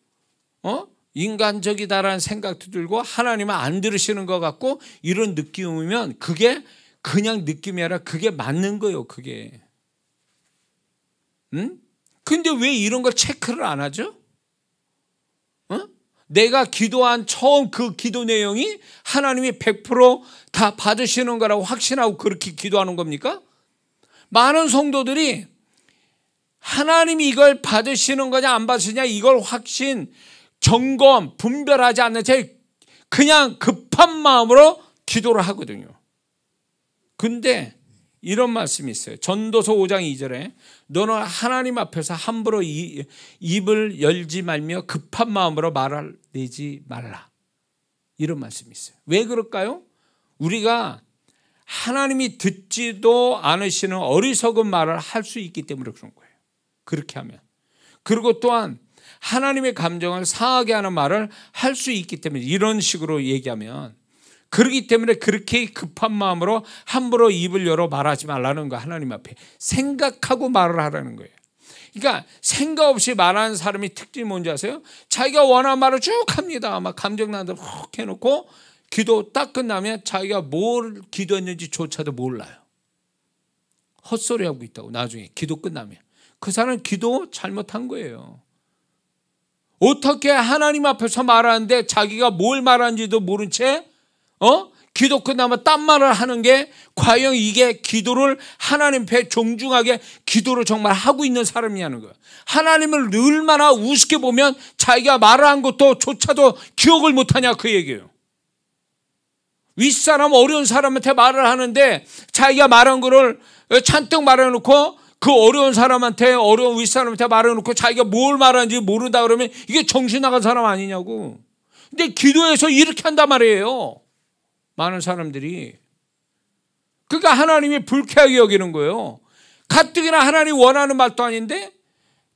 인간적이다라는 생각도 들고 하나님은 안 들으시는 것 같고 이런 느낌이 오면 그게 그냥 느낌이 아니라 그게 맞는 거예요. 그게. 응? 근데 왜 이런 걸 체크를 안 하죠? 내가 기도한 처음 그 기도 내용이 하나님이 100% 다 받으시는 거라고 확신하고 그렇게 기도하는 겁니까? 많은 성도들이 하나님이 이걸 받으시는 거냐 안 받으시냐 이걸 확신, 점검, 분별하지 않는 채 그냥 급한 마음으로 기도를 하거든요. 근데 이런 말씀이 있어요. 전도서 5장 2절에 너는 하나님 앞에서 함부로 입을 열지 말며 급한 마음으로 말을 내지 말라. 이런 말씀이 있어요. 왜 그럴까요? 우리가 하나님이 듣지도 않으시는 어리석은 말을 할 수 있기 때문에 그런 거예요. 그렇게 하면. 그리고 또한 하나님의 감정을 상하게 하는 말을 할 수 있기 때문에 이런 식으로 얘기하면 그렇기 때문에 그렇게 급한 마음으로 함부로 입을 열어 말하지 말라는 거 하나님 앞에 생각하고 말을 하라는 거예요. 그러니까 생각 없이 말하는 사람이 특징이 뭔지 아세요? 자기가 원하는 말을 쭉 합니다. 막 감정난다 훅 해놓고 기도 딱 끝나면 자기가 뭘 기도했는지조차도 몰라요. 헛소리하고 있다고 나중에 기도 끝나면. 그 사람은 기도 잘못한 거예요. 어떻게 하나님 앞에서 말하는데 자기가 뭘 말하는지도 모른 채 기도 끝나면 딴 말을 하는 게 과연 이게 기도를 하나님 앞에 정중하게 기도를 정말 하고 있는 사람이냐는 거예요. 하나님을 얼마나 우습게 보면 자기가 말을 한 것도 조차도 기억을 못하냐 그 얘기예요. 윗사람 어려운 사람한테 말을 하는데 자기가 말한 거를 잔뜩 말해놓고 그 어려운 사람한테 어려운 윗사람한테 말해놓고 자기가 뭘 말하는지 모른다 그러면 이게 정신 나간 사람 아니냐고. 근데 기도해서 이렇게 한단 말이에요. 많은 사람들이. 그러니까 하나님이 불쾌하게 여기는 거예요. 가뜩이나 하나님 원하는 말도 아닌데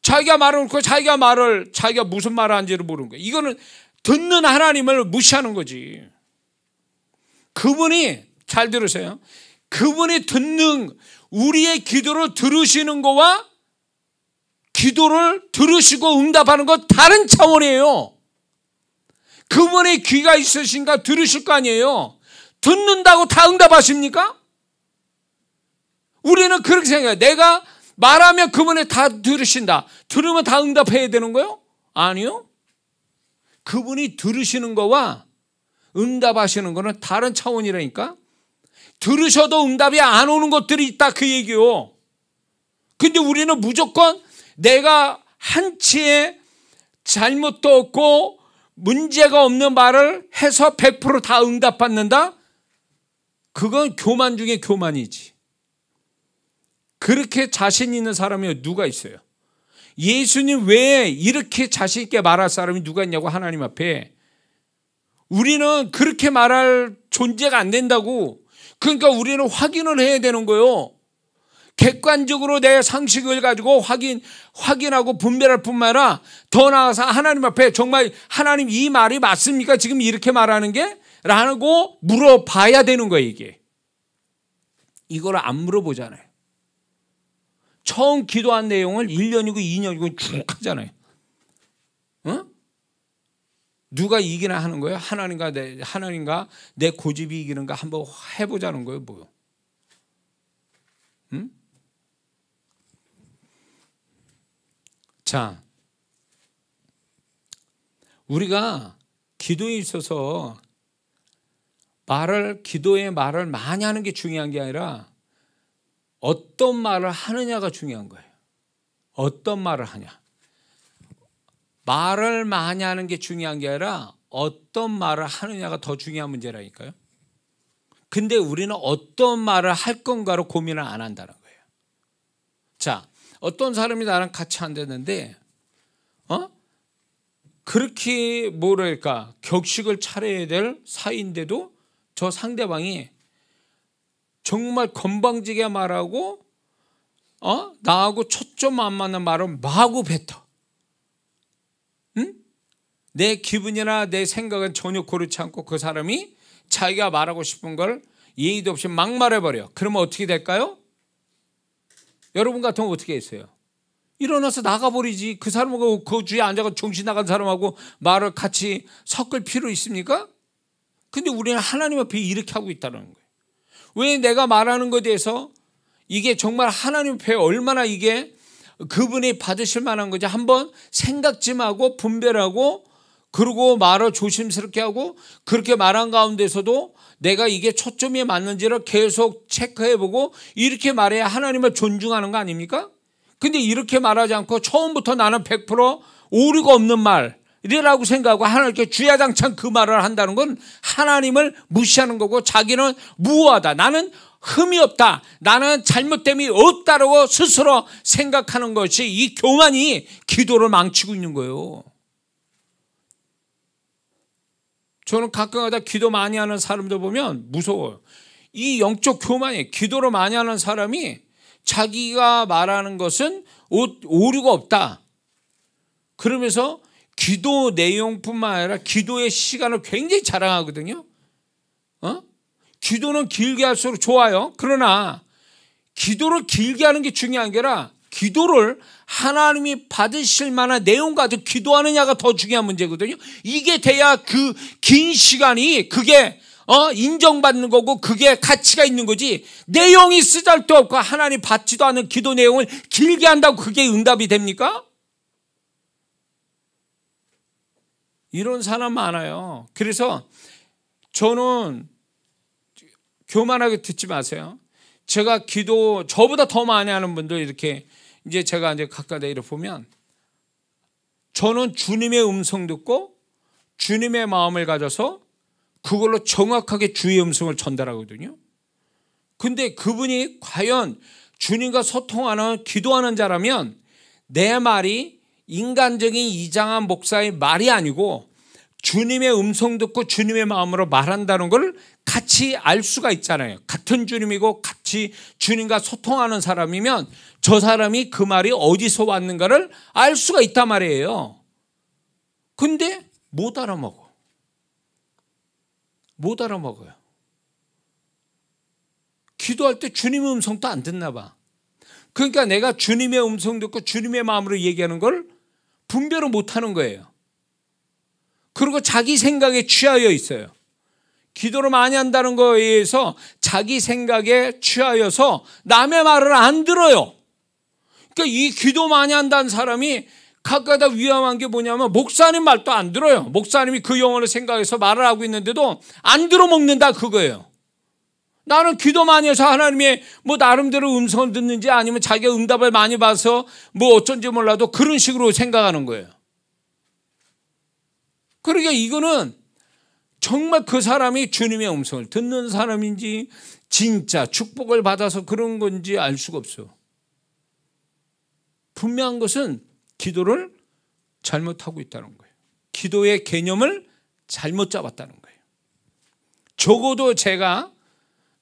자기가 말해놓고 자기가 무슨 말을 하는지를 모르는 거예요. 이거는 듣는 하나님을 무시하는 거지. 그분이 잘 들으세요. 그분이 듣는 우리의 기도를 들으시는 거와 기도를 들으시고 응답하는 건 다른 차원이에요. 그분의 귀가 있으신가 들으실 거 아니에요. 듣는다고 다 응답하십니까? 우리는 그렇게 생각해요. 내가 말하면 그분이 다 들으신다. 들으면 다 응답해야 되는 거예요? 아니요. 그분이 들으시는 거와 응답하시는 거는 다른 차원이라니까. 들으셔도 응답이 안 오는 것들이 있다 그 얘기요. 근데 우리는 무조건 내가 한치의 잘못도 없고 문제가 없는 말을 해서 100% 다 응답받는다? 그건 교만 중에 교만이지. 그렇게 자신 있는 사람이 누가 있어요? 예수님 외에 이렇게 자신 있게 말할 사람이 누가 있냐고, 하나님 앞에. 우리는 그렇게 말할 존재가 안 된다고. 그러니까 우리는 확인을 해야 되는 거예요. 객관적으로 내 상식을 가지고 확인하고 분별할 뿐만 아니라 더 나아가서 하나님 앞에 정말 하나님 이 말이 맞습니까? 지금 이렇게 말하는 게? 라고 물어봐야 되는 거예요, 이게. 이걸 안 물어보잖아요. 처음 기도한 내용을 1년이고 2년이고 쭉 하잖아요. 어? 누가 이기나 하는 거예요? 하나님과 내 고집이 이기는가 한번 해보자는 거예요, 뭐요? 응? 자, 우리가 기도에 있어서 기도의 말을 많이 하는 게 중요한 게 아니라 어떤 말을 하느냐가 중요한 거예요. 어떤 말을 하냐. 말을 많이 하는 게 중요한 게 아니라 어떤 말을 하느냐가 더 중요한 문제라니까요. 근데 우리는 어떤 말을 할 건가로 고민을 안 한다는 거예요. 자, 어떤 사람이 나랑 같이 앉았는데 그렇게 뭐랄까 격식을 차려야 될 사이인데도 저 상대방이 정말 건방지게 말하고 나하고 초점 안 맞는 말을 마구 뱉어. 응? 내 기분이나 내 생각은 전혀 고르지 않고 그 사람이 자기가 말하고 싶은 걸 예의도 없이 막 말해버려. 그러면 어떻게 될까요? 여러분 같으면 어떻게 했어요? 일어나서 나가버리지. 그 사람하고 그 주위에 앉아서 정신 나간 사람하고 말을 같이 섞을 필요 있습니까? 근데 우리는 하나님 앞에 이렇게 하고 있다는 거예요. 왜 내가 말하는 것에 대해서 이게 정말 하나님 앞에 얼마나 이게 그분이 받으실 만한 건지 한번 생각 좀 하고 분별하고, 그리고 말을 조심스럽게 하고, 그렇게 말한 가운데서도 내가 이게 초점이 맞는지를 계속 체크해보고 이렇게 말해야 하나님을 존중하는 거 아닙니까? 근데 이렇게 말하지 않고 처음부터 나는 100% 오류가 없는 말이라고 생각하고 하나님께 주야장창 그 말을 한다는 건 하나님을 무시하는 거고, 자기는 무호하다, 나는 흠이 없다, 나는 잘못됨이 없다라고 스스로 생각하는 것이, 이 교만이 기도를 망치고 있는 거예요. 저는 가끔가다 기도 많이 하는 사람들 보면 무서워요. 이 영적 교만이, 기도를 많이 하는 사람이 자기가 말하는 것은 오류가 없다, 그러면서 기도 내용뿐만 아니라 기도의 시간을 굉장히 자랑하거든요. 기도는 길게 할수록 좋아요. 그러나 기도를 길게 하는 게 중요한 게 아니라 기도를 하나님이 받으실 만한 내용 가지고 기도하느냐가 더 중요한 문제거든요. 이게 돼야 그 긴 시간이 그게 인정받는 거고 그게 가치가 있는 거지. 내용이 쓰잘데없고 하나님 받지도 않은 기도 내용을 길게 한다고 그게 응답이 됩니까? 이런 사람 많아요. 그래서 저는 교만하게 듣지 마세요. 제가 기도 저보다 더 많이 하는 분들 이렇게 제가 가까이 이렇게 보면 저는 주님의 음성 듣고 주님의 마음을 가져서 그걸로 정확하게 주의 음성을 전달하거든요. 근데 그분이 과연 주님과 소통하는 기도하는 자라면 내 말이 인간적인 이장한 목사의 말이 아니고 주님의 음성 듣고 주님의 마음으로 말한다는 걸 같이 알 수가 있잖아요. 같은 주님이고 같이 주님과 소통하는 사람이면 저 사람이 그 말이 어디서 왔는가를 알 수가 있단 말이에요. 근데 못 알아먹어요. 기도할 때 주님의 음성도 안 듣나 봐. 그러니까 내가 주님의 음성 듣고 주님의 마음으로 얘기하는 걸 분별을 못하는 거예요. 그리고 자기 생각에 취하여 있어요. 기도를 많이 한다는 거에 의해서 자기 생각에 취하여서 남의 말을 안 들어요. 그러니까 이 기도 많이 한다는 사람이 가까이다 위험한 게 뭐냐면 목사님 말도 안 들어요. 목사님이 그 영혼을 생각해서 말을 하고 있는데도 안 들어먹는다 그거예요. 나는 기도 많이 해서 하나님의 뭐 나름대로 음성을 듣는지 아니면 자기가 응답을 많이 봐서 뭐 어쩐지 몰라도 그런 식으로 생각하는 거예요. 그러니까 이거는 정말 그 사람이 주님의 음성을 듣는 사람인지 진짜 축복을 받아서 그런 건지 알 수가 없어요. 분명한 것은 기도를 잘못하고 있다는 거예요. 기도의 개념을 잘못 잡았다는 거예요. 적어도 제가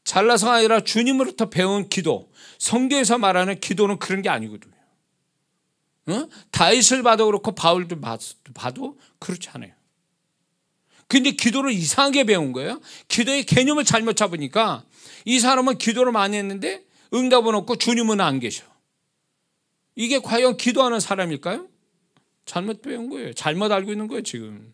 잘나서가 아니라 주님으로부터 배운 기도, 성경에서 말하는 기도는 그런 게 아니거든요. 다윗을 봐도 그렇고 바울도 봐도 그렇지 않아요. 근데 기도를 이상하게 배운 거예요. 기도의 개념을 잘못 잡으니까 이 사람은 기도를 많이 했는데 응답은 없고 주님은 안 계셔. 이게 과연 기도하는 사람일까요? 잘못 배운 거예요. 잘못 알고 있는 거예요 지금.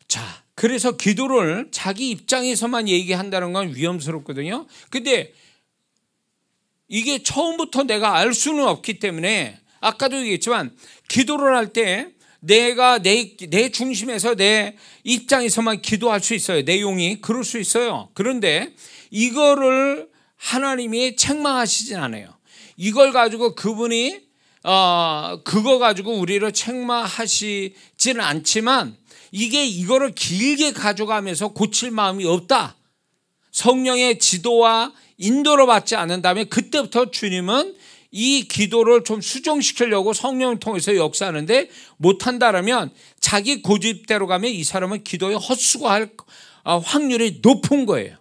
자, 그래서 기도를 자기 입장에서만 얘기한다는 건 위험스럽거든요. 근데 이게 처음부터 내가 알 수는 없기 때문에 아까도 얘기했지만 기도를 할 때 내가 내 중심에서 내 입장에서만 기도할 수 있어요. 내용이 그럴 수 있어요. 그런데 이거를 하나님이 책망하시진 않아요. 이걸 가지고 그분이 그거 가지고 우리를 책망하시지는 않지만 이거를 길게 가져가면서 고칠 마음이 없다. 성령의 지도와 인도를 받지 않는다면 그때부터 주님은 이 기도를 좀 수정시키려고 성령을 통해서 역사하는데 못한다라면 자기 고집대로 가면 이 사람은 기도에 헛수고할 확률이 높은 거예요.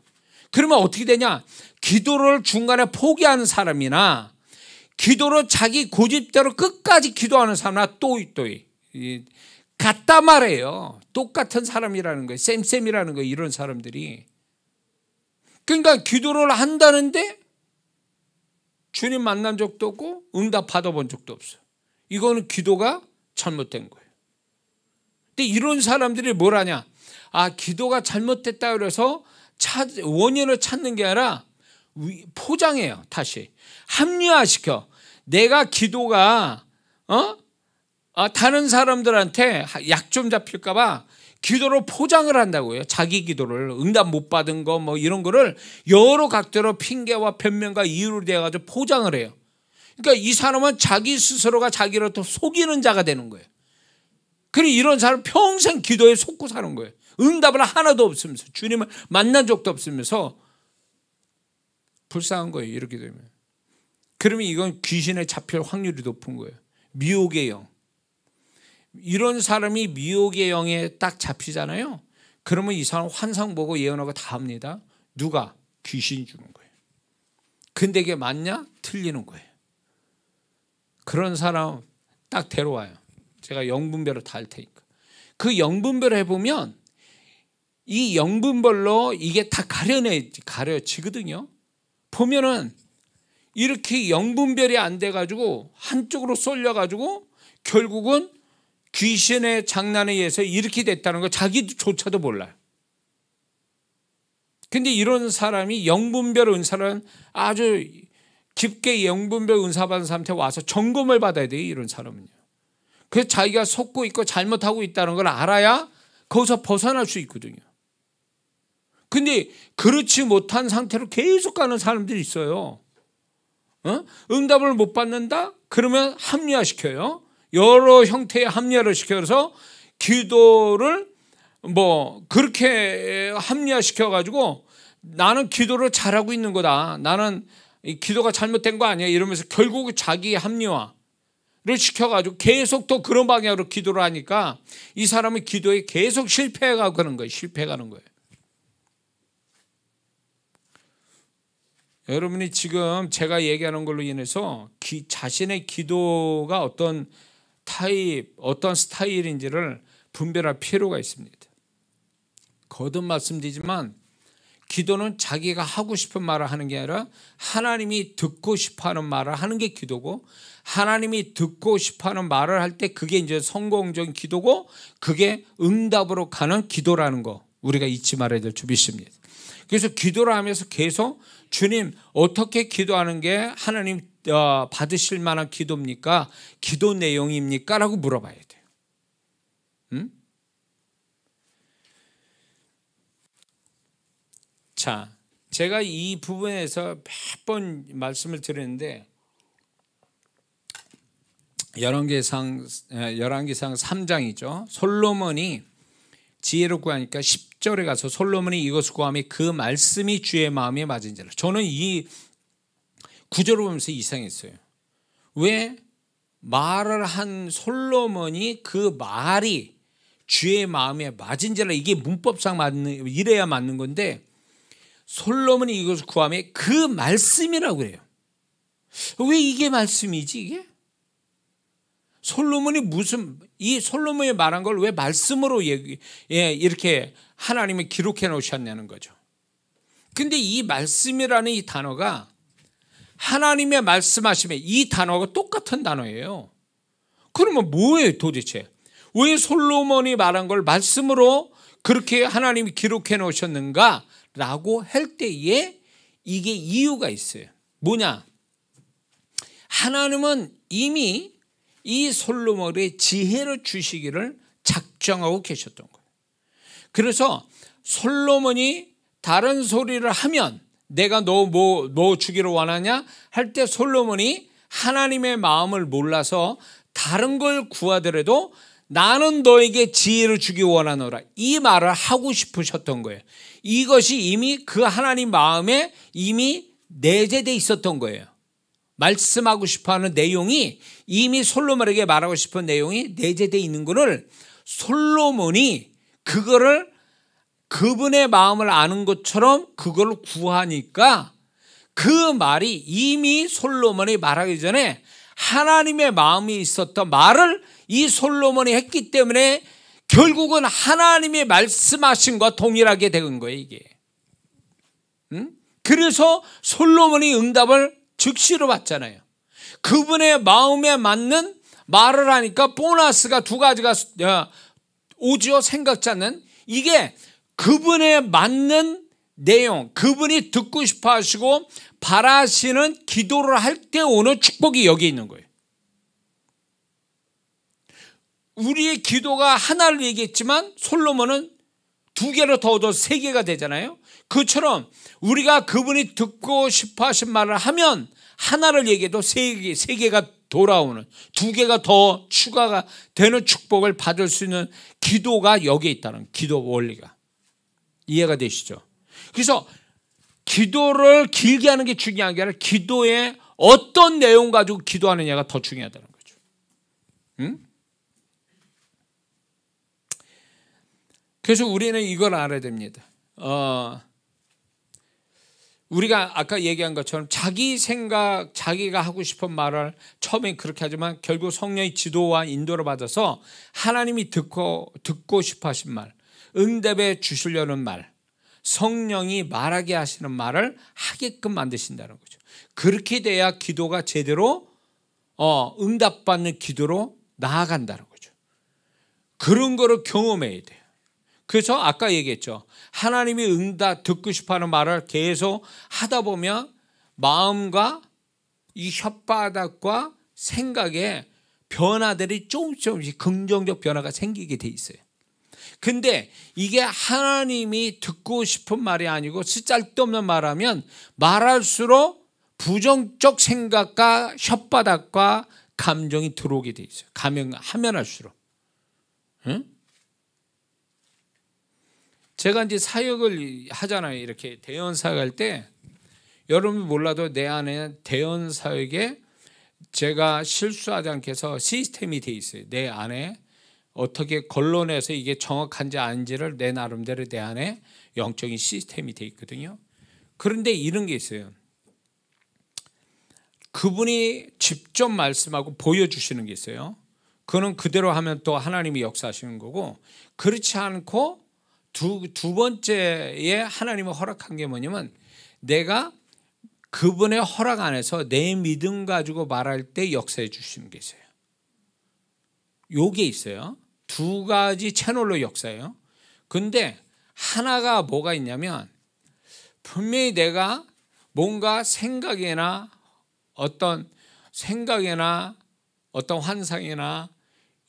그러면 어떻게 되냐? 기도를 중간에 포기하는 사람이나 기도를 자기 고집대로 끝까지 기도하는 사람이나 같단 말이에요. 똑같은 사람이라는 거예요. 쌤이라는 거예요. 이런 사람들이. 그러니까 기도를 한다는데 주님 만난 적도 없고 응답 받아본 적도 없어요. 이거는 기도가 잘못된 거예요. 근데 이런 사람들이 뭘 하냐? 기도가 잘못됐다 그래서 원인을 찾는 게 아니라 포장해요. 다시 합리화시켜. 내가 기도가 다른 사람들한테 약 좀 잡힐까 봐 기도로 포장을 한다고요. 자기 기도를 응답 못 받은 거 뭐 이런 거를 여러 각도로 핑계와 변명과 이유로 대가지고 포장을 해요. 그러니까 이 사람은 자기 스스로가 자기를 또 속이는 자가 되는 거예요. 그리고 이런 사람 평생 기도에 속고 사는 거예요. 응답은 하나도 없으면서 주님을 만난 적도 없으면서 불쌍한 거예요. 이렇게 되면. 그러면 이건 귀신에 잡힐 확률이 높은 거예요. 미혹의 영. 이런 사람이 미혹의 영에 딱 잡히잖아요. 그러면 이 사람 환상 보고 예언하고 다 합니다. 누가? 귀신이 주는 거예요. 근데 이게 맞냐? 틀리는 거예요. 그런 사람 딱 데려와요. 제가 영분별로 다 할 테니까. 그 영분별을 해보면 이 영분별로 이게 다 가려지거든요. 보면은 이렇게 영분별이 안 돼가지고 한쪽으로 쏠려가지고 결국은 귀신의 장난에 의해서 이렇게 됐다는 거 자기조차도 몰라요. 근데 이런 사람이 영분별 은사는 아주 깊게 영분별 은사 받은 사람한테 와서 점검을 받아야 돼요. 이런 사람은요. 그래서 자기가 속고 있고 잘못하고 있다는 걸 알아야 거기서 벗어날 수 있거든요. 근데 그렇지 못한 상태로 계속 가는 사람들이 있어요. 응답을 못 받는다? 그러면 합리화시켜요. 여러 형태의 합리화를 시켜서 기도를 그렇게 합리화시켜가지고 나는 기도를 잘하고 있는 거다. 나는 기도가 잘못된 거 아니야. 이러면서 결국 자기 합리화를 시켜가지고 계속 또 그런 방향으로 기도를 하니까 이 사람은 기도에 계속 실패해가고 그런 거예요. 실패해가는 거예요. 여러분이 지금 제가 얘기하는 걸로 인해서 자신의 기도가 어떤 타입, 어떤 스타일인지를 분별할 필요가 있습니다. 거듭 말씀드리지만 기도는 자기가 하고 싶은 말을 하는 게 아니라 하나님이 듣고 싶어하는 말을 하는 게 기도고, 하나님이 듣고 싶어하는 말을 할 때 그게 이제 성공적인 기도고, 그게 응답으로 가는 기도라는 거 우리가 잊지 말아야 될 줄 믿습니다. 그래서 기도를 하면서 계속 주님 어떻게 기도하는 게 하나님 받으실 만한 기도입니까? 기도 내용입니까? 라고 물어봐야 돼요. 응? 자, 제가 이 부분에서 몇 번 말씀을 드렸는데 열왕기상 3장이죠. 솔로몬이 지혜를 구하니까 10절에 가서 솔로몬이 이것을 구하며 그 말씀이 주의 마음에 맞은지라. 저는 이 구절을 보면서 이상했어요. 왜 말을 한 솔로몬이 그 말이 주의 마음에 맞은지라. 이게 문법상 이래야 맞는 건데 솔로몬이 이것을 구하며 그 말씀이라고 그래요. 왜 이게 말씀이지 이게? 솔로몬이 이 솔로몬이 말한 걸 왜 말씀으로 이렇게 하나님이 기록해 놓으셨냐는 거죠. 근데 이 말씀이라는 이 단어가 하나님의 말씀하심에 이 단어가 똑같은 단어예요. 그러면 뭐예요 도대체? 왜 솔로몬이 말한 걸 말씀으로 그렇게 하나님이 기록해 놓으셨는가? 라고 할 때에 이게 이유가 있어요. 뭐냐? 하나님은 이미 이 솔로몬의 지혜를 주시기를 작정하고 계셨던 거예요. 그래서 솔로몬이 다른 소리를 하면 내가 너 뭐 주기를 원하냐? 할 때 솔로몬이 하나님의 마음을 몰라서 다른 걸 구하더라도 나는 너에게 지혜를 주기 원하노라. 이 말을 하고 싶으셨던 거예요. 이것이 이미 그 하나님 마음에 이미 내재되어 있었던 거예요. 말씀하고 싶어하는 내용이 이미 솔로몬에게 말하고 싶은 내용이 내재되어 있는 것을 솔로몬이 그거를 그분의 마음을 아는 것처럼 그걸 구하니까 그 말이 이미 솔로몬이 말하기 전에 하나님의 마음이 있었던 말을 이 솔로몬이 했기 때문에 결국은 하나님의 말씀하신 것과 동일하게 된 거예요 이게. 그래서 솔로몬이 응답을 즉시로 받잖아요. 그분의 마음에 맞는 말을 하니까 보너스가 두 가지가 오지요. 생각지 않는 이게 그분에 맞는 내용, 그분이 듣고 싶어 하시고 바라시는 기도를 할 때 오는 축복이 여기 있는 거예요. 우리의 기도가 하나를 얘기했지만 솔로몬은 두 개로 더 얻어서 세 개가 되잖아요. 그처럼 우리가 그분이 듣고 싶어 하신 말을 하면 하나를 얘기해도 세 개가 돌아오는, 두 개가 더 추가가 되는 축복을 받을 수 있는 기도가 여기에 있다는 기도 원리가. 이해가 되시죠? 그래서 기도를 길게 하는 게 중요한 게 아니라 기도의 어떤 내용 가지고 기도하느냐가 더 중요하다는 거죠. 응? 그래서 우리는 이걸 알아야 됩니다. 우리가 아까 얘기한 것처럼 자기 생각, 자기가 하고 싶은 말을 처음에 그렇게 하지만 결국 성령의 지도와 인도를 받아서 하나님이 듣고 싶어 하신 말, 응답해 주시려는 말, 성령이 말하게 하시는 말을 하게끔 만드신다는 거죠. 그렇게 돼야 기도가 제대로 응답받는 기도로 나아간다는 거죠. 그런 거를 경험해야 돼요. 그래서 아까 얘기했죠. 하나님이 응답 듣고 싶어하는 말을 계속 하다 보면 마음과 이 혓바닥과 생각에 변화들이 조금씩 긍정적 변화가 생기게 돼 있어요. 근데 이게 하나님이 듣고 싶은 말이 아니고 쓸데없는 말하면 말할수록 부정적 생각과 혓바닥과 감정이 들어오게 돼 있어요. 하면 할수록. 응? 제가 이제 사역을 하잖아요. 이렇게 대연 사역할 때 여러분이 몰라도 내 안에 대연 사역에 제가 실수하지 않게 해서 시스템이 돼 있어요. 내 안에 어떻게 걸러내서 이게 정확한지 아닌지를 내 나름대로 내 안에 영적인 시스템이 돼 있거든요. 그런데 이런 게 있어요. 그분이 직접 말씀하고 보여주시는 게 있어요. 그거는 그대로 하면 또 하나님이 역사하시는 거고, 그렇지 않고 두 번째에 하나님이 허락한 게 뭐냐면 내가 그분의 허락 안에서 내 믿음 가지고 말할 때 역사해 주시는 게 있어요. 요게 있어요. 두 가지 채널로 역사해요. 근데 하나가 뭐가 있냐면 분명히 내가 뭔가 생각이나 어떤 환상이나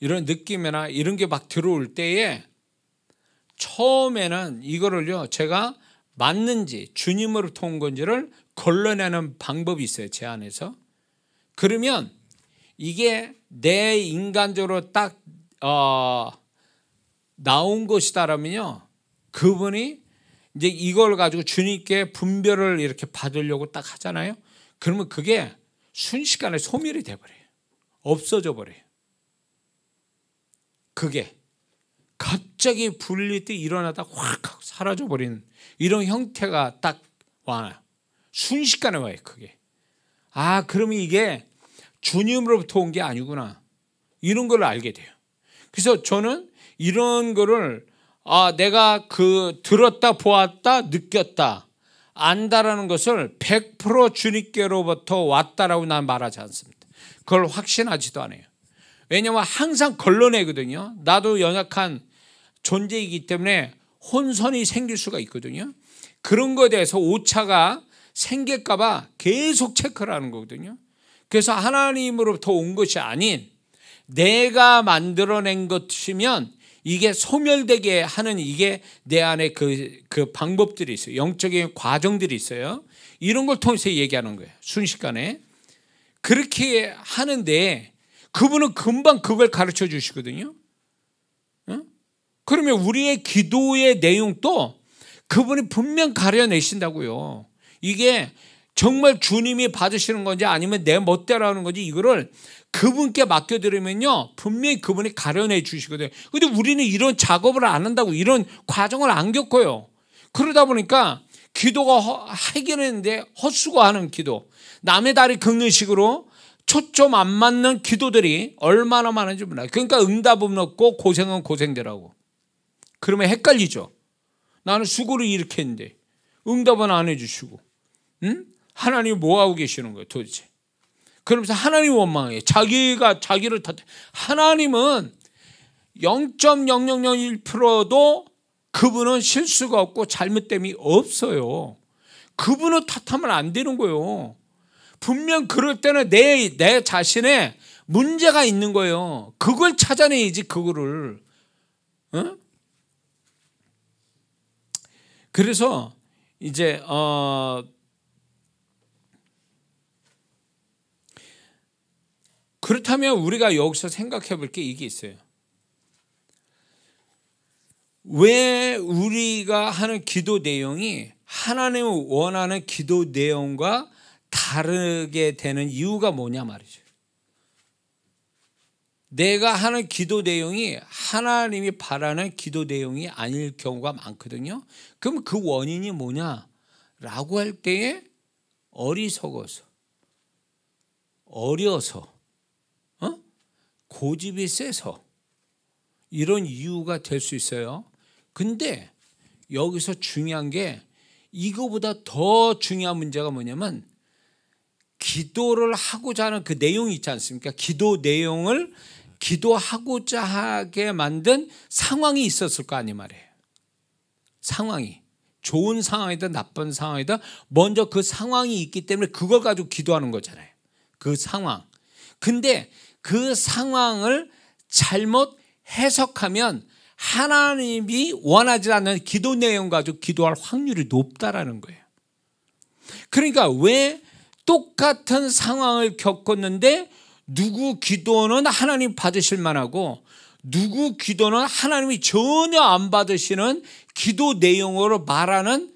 이런 느낌이나 이런 게 막 들어올 때에 처음에는 이거를요 제가 맞는지 주님으로부터 온 건지를 걸러내는 방법이 있어요. 제 안에서. 그러면 이게 내 인간적으로 딱 나온 것이다라면요 그분이 이제 이걸 가지고 주님께 분별을 이렇게 받으려고 딱 하잖아요. 그러면 그게 순식간에 소멸이 돼버려요. 없어져 버려요. 그게 갑자기 불릴 때 일어나다 확 사라져 버리는 이런 형태가 딱 와요. 순식간에 와요. 그게. 그러면 이게 주님으로부터 온 게 아니구나. 이런 걸 알게 돼요. 그래서 저는 이런 거를 내가 들었다 보았다 느꼈다 안다라는 것을 100% 주님께로부터 왔다라고 난 말하지 않습니다. 그걸 확신하지도 않아요. 왜냐하면 항상 걸러내거든요. 나도 연약한 존재이기 때문에 혼선이 생길 수가 있거든요. 그런 것에 대해서 오차가 생길까 봐 계속 체크를 하는 거거든요. 그래서 하나님으로부터 온 것이 아닌 내가 만들어낸 것이면 이게 소멸되게 하는 이게 내 안에 그 방법들이 있어요. 영적인 과정들이 있어요. 이런 걸 통해서 얘기하는 거예요. 순식간에. 그렇게 하는데 그분은 금방 그걸 가르쳐 주시거든요. 그러면 우리의 기도의 내용도 그분이 분명 가려내신다고요. 이게 정말 주님이 받으시는 건지 아니면 내 멋대로 하는 건지 이거를 그분께 맡겨드리면요 분명히 그분이 가려내 주시거든요. 근데 우리는 이런 작업을 안 한다고 이런 과정을 안 겪어요. 그러다 보니까 기도가 해결했는데 헛수고하는 기도, 남의 다리 긁는 식으로 초점 안 맞는 기도들이 얼마나 많은지 몰라요. 그러니까 응답은 없고 고생은 고생대라고. 그러면 헷갈리죠. 나는 수고를 이렇게 했는데 응답은 안 해주시고 하나님이 뭐하고 계시는 거예요 도대체. 그러면서 하나님 원망해요. 자기를 탓해. 하나님은 0.0001%도 그분은 실수가 없고 잘못됨이 없어요. 그분을 탓하면 안 되는 거예요. 분명 그럴 때는 내 자신에 문제가 있는 거예요. 그걸 찾아내야지 그거를. 그래서 이제 그렇다면 우리가 여기서 생각해 볼 게 이게 있어요. 왜 우리가 하는 기도 내용이 하나님이 원하는 기도 내용과 다르게 되는 이유가 뭐냐 말이죠. 내가 하는 기도 내용이 하나님이 바라는 기도 내용이 아닐 경우가 많거든요. 그럼 그 원인이 뭐냐라고 할 때에 어리석어서, 어려서, 고집이 세서 이런 이유가 될 수 있어요. 근데 여기서 중요한 게 이거보다 더 중요한 문제가 뭐냐면 기도를 하고자 하는 그 내용이 있지 않습니까? 기도 내용을 기도하고자 하게 만든 상황이 있었을 거 아니 말이에요. 상황이. 좋은 상황이든 나쁜 상황이든 먼저 그 상황이 있기 때문에 그걸 가지고 기도하는 거잖아요. 그 상황. 근데 그 상황을 잘못 해석하면 하나님이 원하지 않는 기도 내용 가지고 기도할 확률이 높다라는 거예요. 그러니까 왜 똑같은 상황을 겪었는데 누구 기도는 하나님 받으실 만하고 누구 기도는 하나님이 전혀 안 받으시는 기도 내용으로 말하는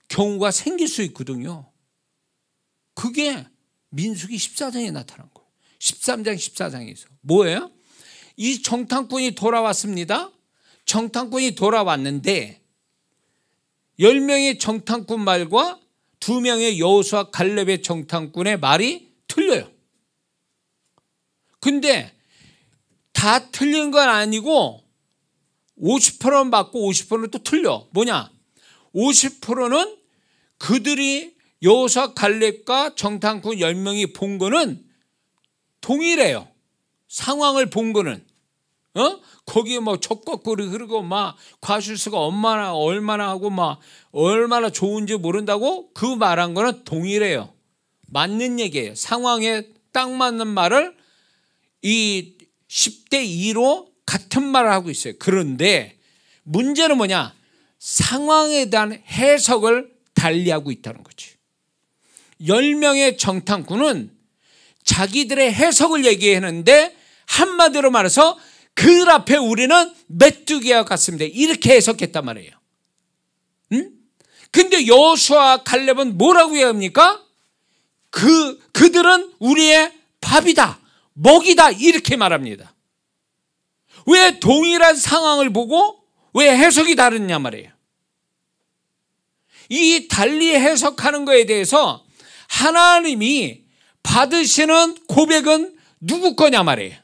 경우가 생길 수 있거든요. 그게 민수기 14장에 나타난 거예요. 13장 14장에서 뭐예요? 이 정탐꾼이 돌아왔습니다. 정탐꾼이 돌아왔는데 10명의 정탐꾼 말과 2명의 여호수아 갈렙의 정탐꾼의 말이 틀려요. 근데 다 틀린 건 아니고 50%는 맞고 50%는 또 틀려. 뭐냐? 50%는 그들이 여호수아 갈렙과 정탐꾼 10명이 본 거는 동일해요. 상황을 본 거는. 거기에 뭐 젖거꾸리 흐르고 막 과실수가 얼마나 하고 막 얼마나 좋은지 모른다고 그 말한 거는 동일해요. 맞는 얘기예요. 상황에 딱 맞는 말을 이 10대 2로 같은 말을 하고 있어요. 그런데 문제는 뭐냐? 상황에 대한 해석을 달리하고 있다는 거지. 10명의 정탐꾼은 자기들의 해석을 얘기했는데 한마디로 말해서 그 앞에 우리는 메뚜기와 같습니다. 이렇게 해석했단 말이에요. 근데 여호수아 갈렙은 뭐라고 얘기합니까? 그들은 우리의 밥이다, 먹이다 이렇게 말합니다. 왜 동일한 상황을 보고 왜 해석이 다르냐 말이에요. 이 달리 해석하는 거에 대해서 하나님이 받으시는 고백은 누구 거냐 말이에요.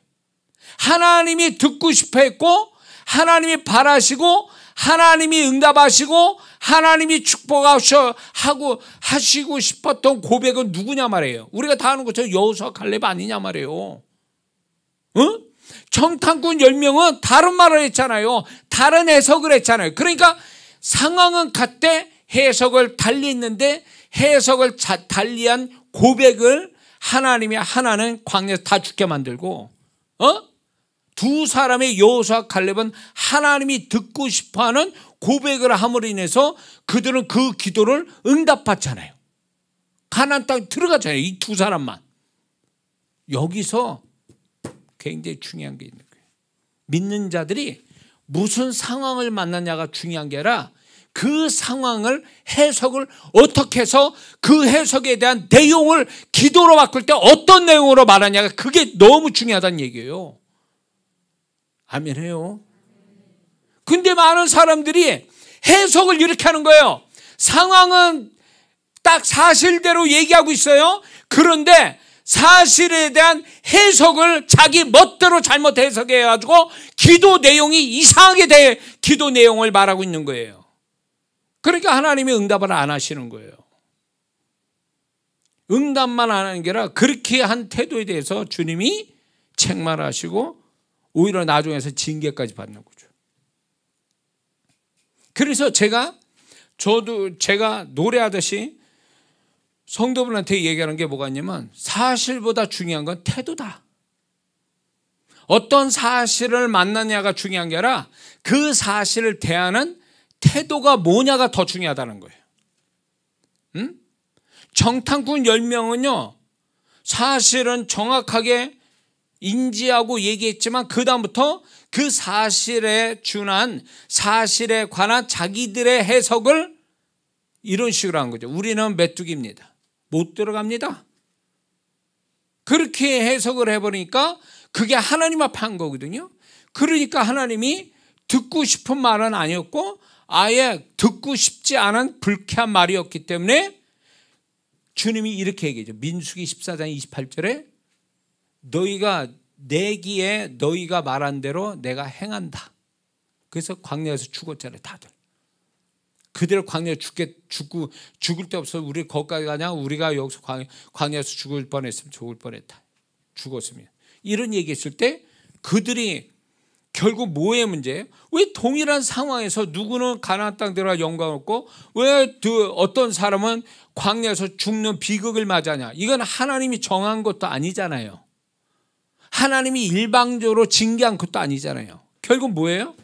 하나님이 듣고 싶어 했고 하나님이 바라시고 하나님이 응답하시고 하나님이 축복하시고 싶었던 고백은 누구냐 말이에요. 우리가 다 아는 것처럼 여호수아 갈렙 아니냐 말이에요. 정탐꾼 10명은 다른 말을 했잖아요. 다른 해석을 했잖아요. 그러니까 상황은 같대 해석을 달리 했는데 해석을 달리한 고백을 하나님이 하나는 광야에서 다 죽게 만들고 두 사람의 여호수아 갈렙은 하나님이 듣고 싶어하는 고백을 함으로 인해서 그들은 그 기도를 응답받잖아요. 가나안 땅에 들어가잖아요. 이 두 사람만. 여기서 굉장히 중요한 게 있는 거예요. 믿는 자들이 무슨 상황을 만나냐가 중요한 게 아니라 그 상황을 해석을 어떻게 해서 그 해석에 대한 내용을 기도로 바꿀 때 어떤 내용으로 말하냐가 그게 너무 중요하다는 얘기예요. 아멘해요. 근데 많은 사람들이 해석을 이렇게 하는 거예요. 상황은 딱 사실대로 얘기하고 있어요. 그런데 사실에 대한 해석을 자기 멋대로 잘못 해석해가지고 기도 내용이 이상하게 기도 내용을 말하고 있는 거예요. 그러니까 하나님이 응답을 안 하시는 거예요. 응답만 안 하는 게 아니라 그렇게 한 태도에 대해서 주님이 책망하시고 오히려 나중에서 징계까지 받는 거죠. 그래서 제가 노래하듯이 성도분한테 얘기하는 게 뭐가 있냐면 사실보다 중요한 건 태도다. 어떤 사실을 만나냐가 중요한 게 아니라 그 사실을 대하는 태도가 뭐냐가 더 중요하다는 거예요. 정탐꾼 10명은요 사실은 정확하게 인지하고 얘기했지만 그 다음부터 그 사실에 준한 사실에 관한 자기들의 해석을 이런 식으로 한 거죠. 우리는 메뚜기입니다. 못 들어갑니다. 그렇게 해석을 해버리니까 그게 하나님 앞에 한 거거든요. 그러니까 하나님이 듣고 싶은 말은 아니었고 아예 듣고 싶지 않은 불쾌한 말이었기 때문에 주님이 이렇게 얘기하죠. 민수기 14장 28절에 너희가 내기에 너희가 말한 대로 내가 행한다. 그래서 광야에서 죽었잖아요. 다들. 그대로 광야에 죽을 데 없어 우리 거기까지 가냐? 우리가 여기서 광야에서 죽을 뻔했으면 죽을 뻔했다. 죽었으면. 이런 얘기했을 때 그들이 결국 뭐의 문제예요? 왜 동일한 상황에서 누구는 가나안 땅 들어가 영광 얻고 왜 어떤 사람은 광야에서 죽는 비극을 맞이하냐? 이건 하나님이 정한 것도 아니잖아요. 하나님이 일방적으로 징계한 것도 아니잖아요. 결국 뭐예요?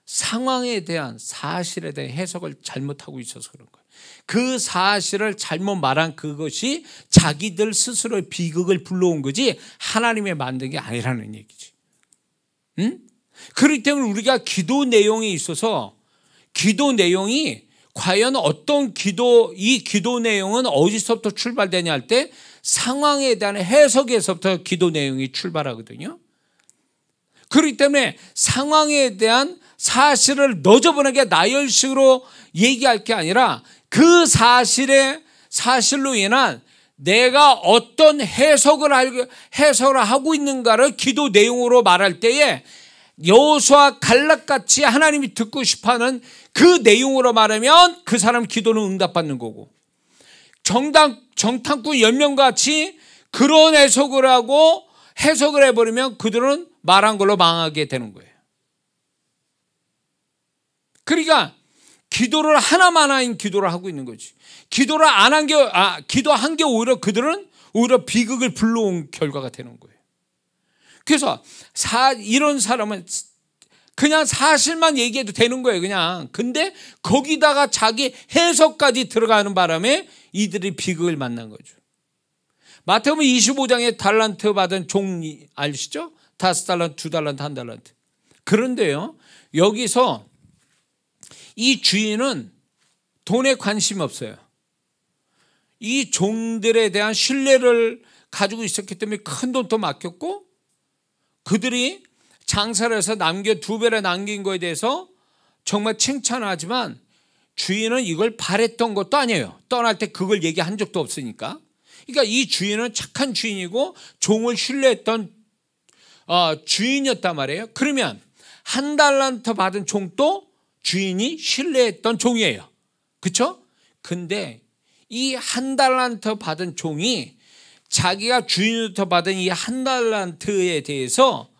상황에 대한 사실에 대한 해석을 잘못하고 있어서 그런 거예요. 그 사실을 잘못 말한 그것이 자기들 스스로의 비극을 불러온 거지 하나님의 만든 게 아니라는 얘기지. 그렇기 때문에 우리가 기도 내용에 있어서 기도 내용이 과연 어떤 이 기도 내용은 어디서부터 출발되냐 할 때 상황에 대한 해석에서부터 기도 내용이 출발하거든요. 그렇기 때문에 상황에 대한 사실을 너저분하게 나열식으로 얘기할 게 아니라 그 사실로 인한 내가 어떤 해석을 하고 있는가를 기도 내용으로 말할 때에 여호수아 갈렙같이 하나님이 듣고 싶어하는 그 내용으로 말하면 그 사람 기도는 응답받는 거고, 정탐꾼 10명과 같이 그런 해석을 하고 해석을 해버리면 그들은 말한 걸로 망하게 되는 거예요. 그러니까 기도를 하나만한 기도를 하고 있는 거지. 기도를 안 한 게, 기도한 게 오히려 그들은 오히려 비극을 불러온 결과가 되는 거예요. 그래서 이런 사람은 그냥 사실만 얘기해도 되는 거예요, 그냥. 근데 거기다가 자기 해석까지 들어가는 바람에 이들이 비극을 만난 거죠. 마태복음 25장에 달란트 받은 종 아시죠? 5달란트, 2달란트, 1달란트. 그런데요, 여기서 이 주인은 돈에 관심이 없어요. 이 종들에 대한 신뢰를 가지고 있었기 때문에 큰 돈도 맡겼고, 그들이 장사를 해서 2배나 남긴 거에 대해서 정말 칭찬하지만 주인은 이걸 바랬던 것도 아니에요. 떠날 때 그걸 얘기한 적도 없으니까. 그러니까 이 주인은 착한 주인이고 종을 신뢰했던 주인이었단 말이에요. 그러면 1달란트 받은 종도 주인이 신뢰했던 종이에요. 그렇죠? 근데 이 1달란트 받은 종이 자기가 주인으로부터 받은 이 1달란트에 대해서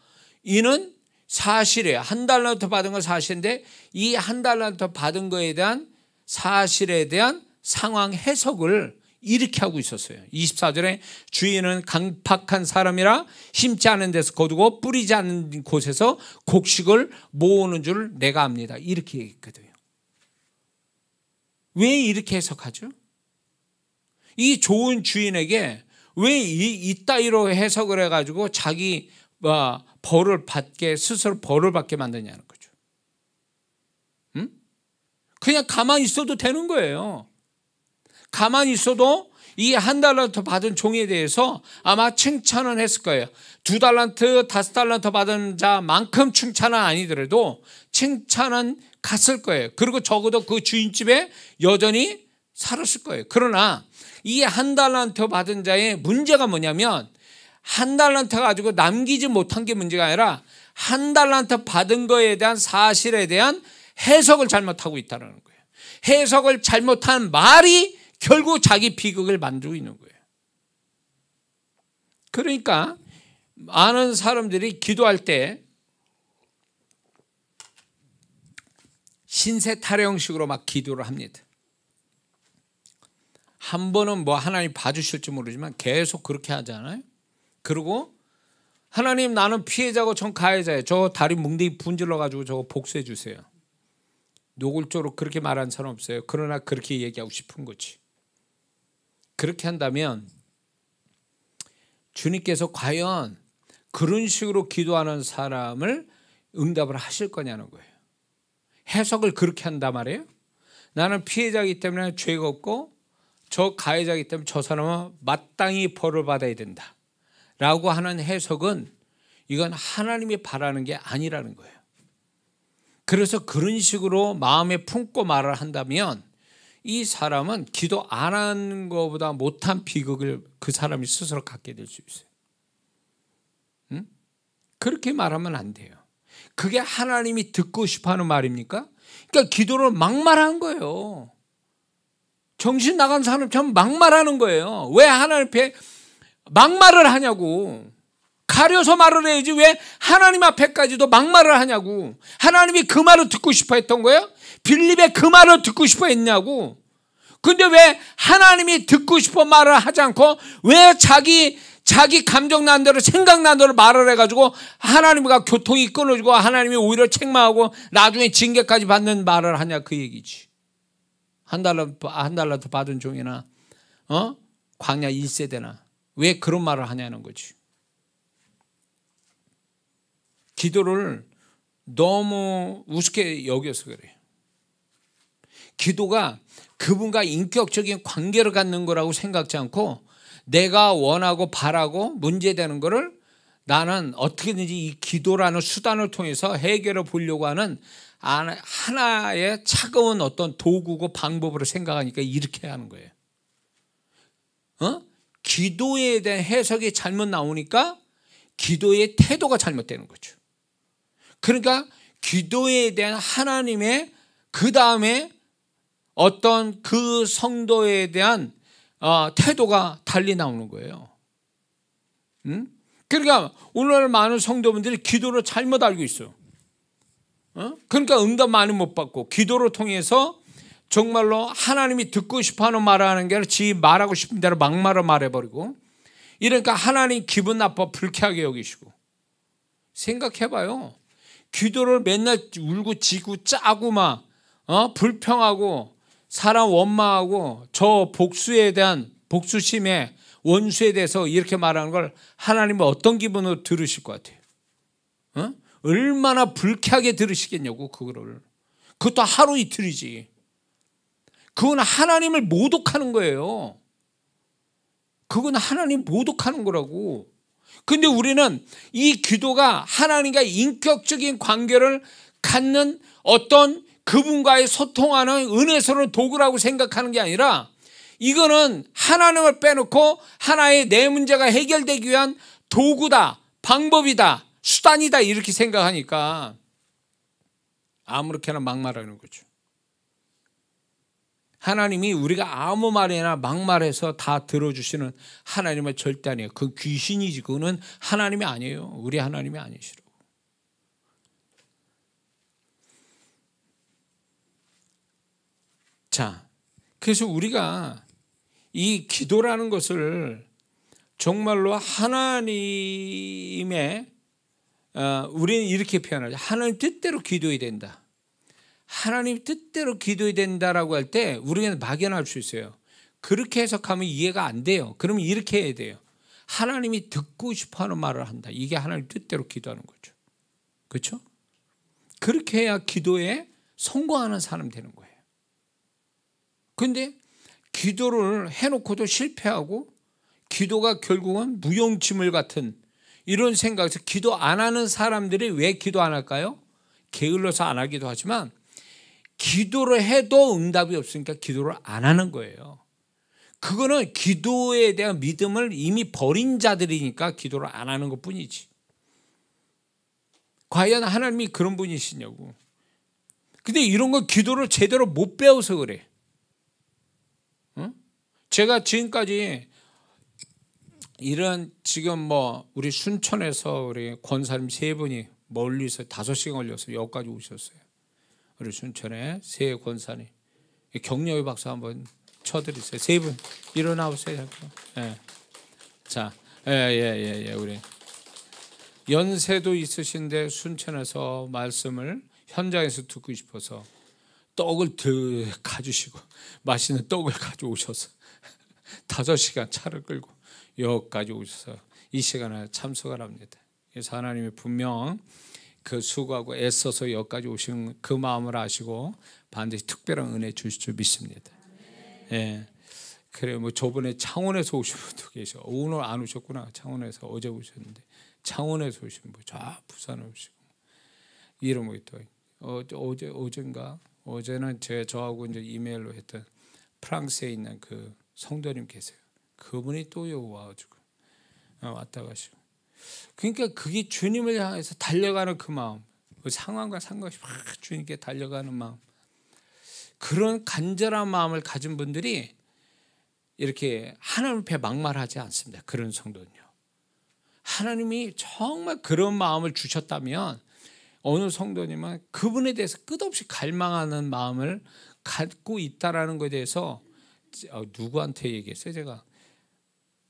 이는 사실이에요. 1달란트 받은 건 사실인데 이 1달란트 받은 거에 대한 사실에 대한 상황 해석을 이렇게 하고 있었어요. 24절에 주인은 강팍한 사람이라 심지 않은 데서 거두고 뿌리지 않는 곳에서 곡식을 모으는 줄 내가 압니다. 이렇게 얘기했거든요. 왜 이렇게 해석하죠? 이 좋은 주인에게 왜 이따위로 해석을 해가지고 자기 벌을 받게, 스스로 벌을 받게 만드냐는 거죠. 응? 그냥 가만히 있어도 되는 거예요. 가만히 있어도 이 1달란트 받은 종에 대해서 아마 칭찬은 했을 거예요. 2달란트, 5달란트 받은 자만큼 칭찬은 아니더라도 칭찬은 갔을 거예요. 그리고 적어도 그 주인집에 여전히 살았을 거예요. 그러나 이 1달란트 받은 자의 문제가 뭐냐면 1달란트 가지고 남기지 못한 게 문제가 아니라 1달란트 받은 거에 대한 사실에 대한 해석을 잘못하고 있다는 거예요. 해석을 잘못한 말이 결국 자기 비극을 만들고 있는 거예요. 그러니까 많은 사람들이 기도할 때 신세 타령식으로 막 기도를 합니다. 한 번은 뭐 하나님 봐주실지 모르지만 계속 그렇게 하잖아요. 그리고 하나님 나는 피해자고 전 가해자예요. 저 다리 뭉댕이 분질러 가지고 저거 복수해 주세요. 노골적으로 그렇게 말하는 사람 없어요. 그러나 그렇게 얘기하고 싶은 거지. 그렇게 한다면 주님께서 과연 그런 식으로 기도하는 사람을 응답을 하실 거냐는 거예요. 해석을 그렇게 한단 말이에요. 나는 피해자이기 때문에 죄가 없고 저 가해자이기 때문에 저 사람은 마땅히 벌을 받아야 된다 라고 하는 해석은 이건 하나님이 바라는 게 아니라는 거예요. 그래서 그런 식으로 마음에 품고 말을 한다면 이 사람은 기도 안 하는 것보다 못한 비극을 그 사람이 스스로 갖게 될 수 있어요. 응? 그렇게 말하면 안 돼요. 그게 하나님이 듣고 싶어하는 말입니까? 그러니까 기도를 막말한 거예요. 정신 나간 사람처럼 막말하는 거예요. 왜 하나님 앞에 막말을 하냐고. 가려서 말을 해야지 왜 하나님 앞에까지도 막말을 하냐고. 하나님이 그 말을 듣고 싶어 했던 거예요? 빌립의 그 말을 듣고 싶어 했냐고. 근데 왜 하나님이 듣고 싶어 말을 하지 않고 왜 자기 감정 난 대로 생각난 대로 말을 해가지고 하나님과 교통이 끊어지고 하나님이 오히려 책망하고 나중에 징계까지 받는 말을 하냐 그 얘기지. 1달란트 받은 종이나 광야 1세대나 왜 그런 말을 하냐는 거지. 기도를 너무 우습게 여겨서 그래요. 기도가 그분과 인격적인 관계를 갖는 거라고 생각지 않고 내가 원하고 바라고 문제되는 거를 나는 어떻게든지 이 기도라는 수단을 통해서 해결해 보려고 하는 하나의 차가운 어떤 도구고 방법으로 생각하니까 이렇게 하는 거예요. 기도에 대한 해석이 잘못 나오니까 기도의 태도가 잘못되는 거죠. 그러니까 기도에 대한 하나님의 그 다음에 어떤 그 성도에 대한 태도가 달리 나오는 거예요. 그러니까 오늘날 많은 성도분들이 기도를 잘못 알고 있어요. 그러니까 응답 많이 못 받고, 기도를 통해서 정말로 하나님이 듣고 싶어하는 말을 하는 게 아니라 지 말하고 싶은 대로 막말을 말해버리고, 이러니까 하나님 기분 나빠 불쾌하게 여기시고. 생각해봐요. 기도를 맨날 울고 지고 짜고 막 불평하고 사람 원망하고 저 복수에 대한 복수심에 원수에 대해서 이렇게 말하는 걸 하나님은 어떤 기분으로 들으실 것 같아요? 얼마나 불쾌하게 들으시겠냐고. 그거를. 그것도 하루 이틀이지. 그건 하나님을 모독하는 거예요. 그건 하나님 모독하는 거라고. 근데 우리는 이 기도가 하나님과 인격적인 관계를 갖는 어떤 그분과의 소통하는 은혜스러운 도구라고 생각하는 게 아니라, 이거는 하나님을 빼놓고 하나의 내 문제가 해결되기 위한 도구다, 방법이다, 수단이다, 이렇게 생각하니까 아무렇게나 막말하는 거죠. 하나님이 우리가 아무 말이나 막말해서 다 들어주시는 하나님은 절대 아니에요. 그건 귀신이지. 그거는 하나님이 아니에요. 우리 하나님이 아니시라고. 자, 그래서 우리가 이 기도라는 것을 정말로 하나님의 우리는 이렇게 표현하죠. 하나님 뜻대로 기도해야 된다. 하나님 뜻대로 기도해야 된다라고 할 때 우리는 막연할 수 있어요. 그렇게 해석하면 이해가 안 돼요. 그러면 이렇게 해야 돼요. 하나님이 듣고 싶어하는 말을 한다. 이게 하나님 뜻대로 기도하는 거죠. 그렇죠? 그렇게 해야 기도에 성공하는 사람 되는 거예요. 그런데 기도를 해놓고도 실패하고, 기도가 결국은 무용지물 같은 이런 생각에서 기도 안 하는 사람들이 왜 기도 안 할까요? 게을러서 안 하기도 하지만, 기도를 해도 응답이 없으니까 기도를 안 하는 거예요. 그거는 기도에 대한 믿음을 이미 버린 자들이니까 기도를 안 하는 것 뿐이지. 과연 하나님이 그런 분이시냐고. 근데 이런 건 기도를 제대로 못 배워서 그래. 제가 지금까지 이런 지금 우리 순천에서 우리 권사님 3분이 멀리서 5시간 걸려서 여기까지 오셨어요. 우리 순천에 세 권사님, 격려의 박수 한번 쳐드리세요. 3분 일어나보세요. 예. 자, 예, 우리 연세도 있으신데 순천에서 말씀을 현장에서 듣고 싶어서 떡을 가주시고 맛있는 떡을 가져오셔서 5시간 차를 끌고 여기까지 오셔서 이 시간에 참석을 합니다. 그래서 하나님이 분명 그 수고하고 애써서 여기까지 오신 그 마음을 아시고 반드시 특별한 은혜 주실 줄 믿습니다. 예. 그래, 저번에 창원에서 오신 분도 계셔. 오늘 안 오셨구나. 창원에서 어제 오셨는데, 창원에서 오신 분, 저 부산에 오시고, 이런 또 어제는 저하고 이제 이메일로 했던 프랑스에 있는 그 성도님 계세요. 그분이 또 여기 와가지고 왔다 가시고. 그러니까 그게 주님을 향해서 달려가는 그 마음, 그 상황과 상관없이 막 주님께 달려가는 마음, 그런 간절한 마음을 가진 분들이 이렇게 하나님 앞에 막말하지 않습니다. 그런 성도는요. 하나님이 정말 그런 마음을 주셨다면 어느 성도님은 그분에 대해서 끝없이 갈망하는 마음을 갖고 있다라는 것에 대해서 누구한테 얘기했어요? 제가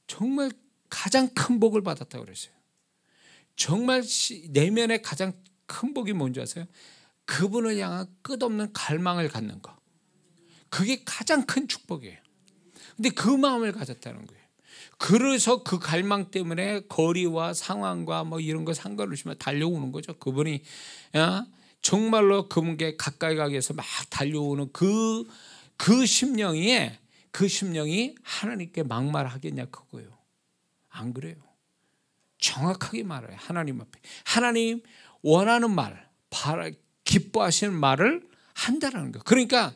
정말 가장 큰 복을 받았다고 그랬어요. 정말 내면의 가장 큰 복이 뭔지 아세요? 그분을 향한 끝없는 갈망을 갖는 거. 그게 가장 큰 축복이에요. 근데 그 마음을 가졌다는 거예요. 그래서 그 갈망 때문에 거리와 상황과 이런 거 상관없이 달려오는 거죠. 그분이 정말로 그분께 가까이 가기 위해서 막 달려오는 그 심령이 하나님께 막말하겠냐 그거예요. 안 그래요. 정확하게 말해요. 하나님 앞에. 하나님 원하는 말, 기뻐하시는 말을 한다라는 거예요. 그러니까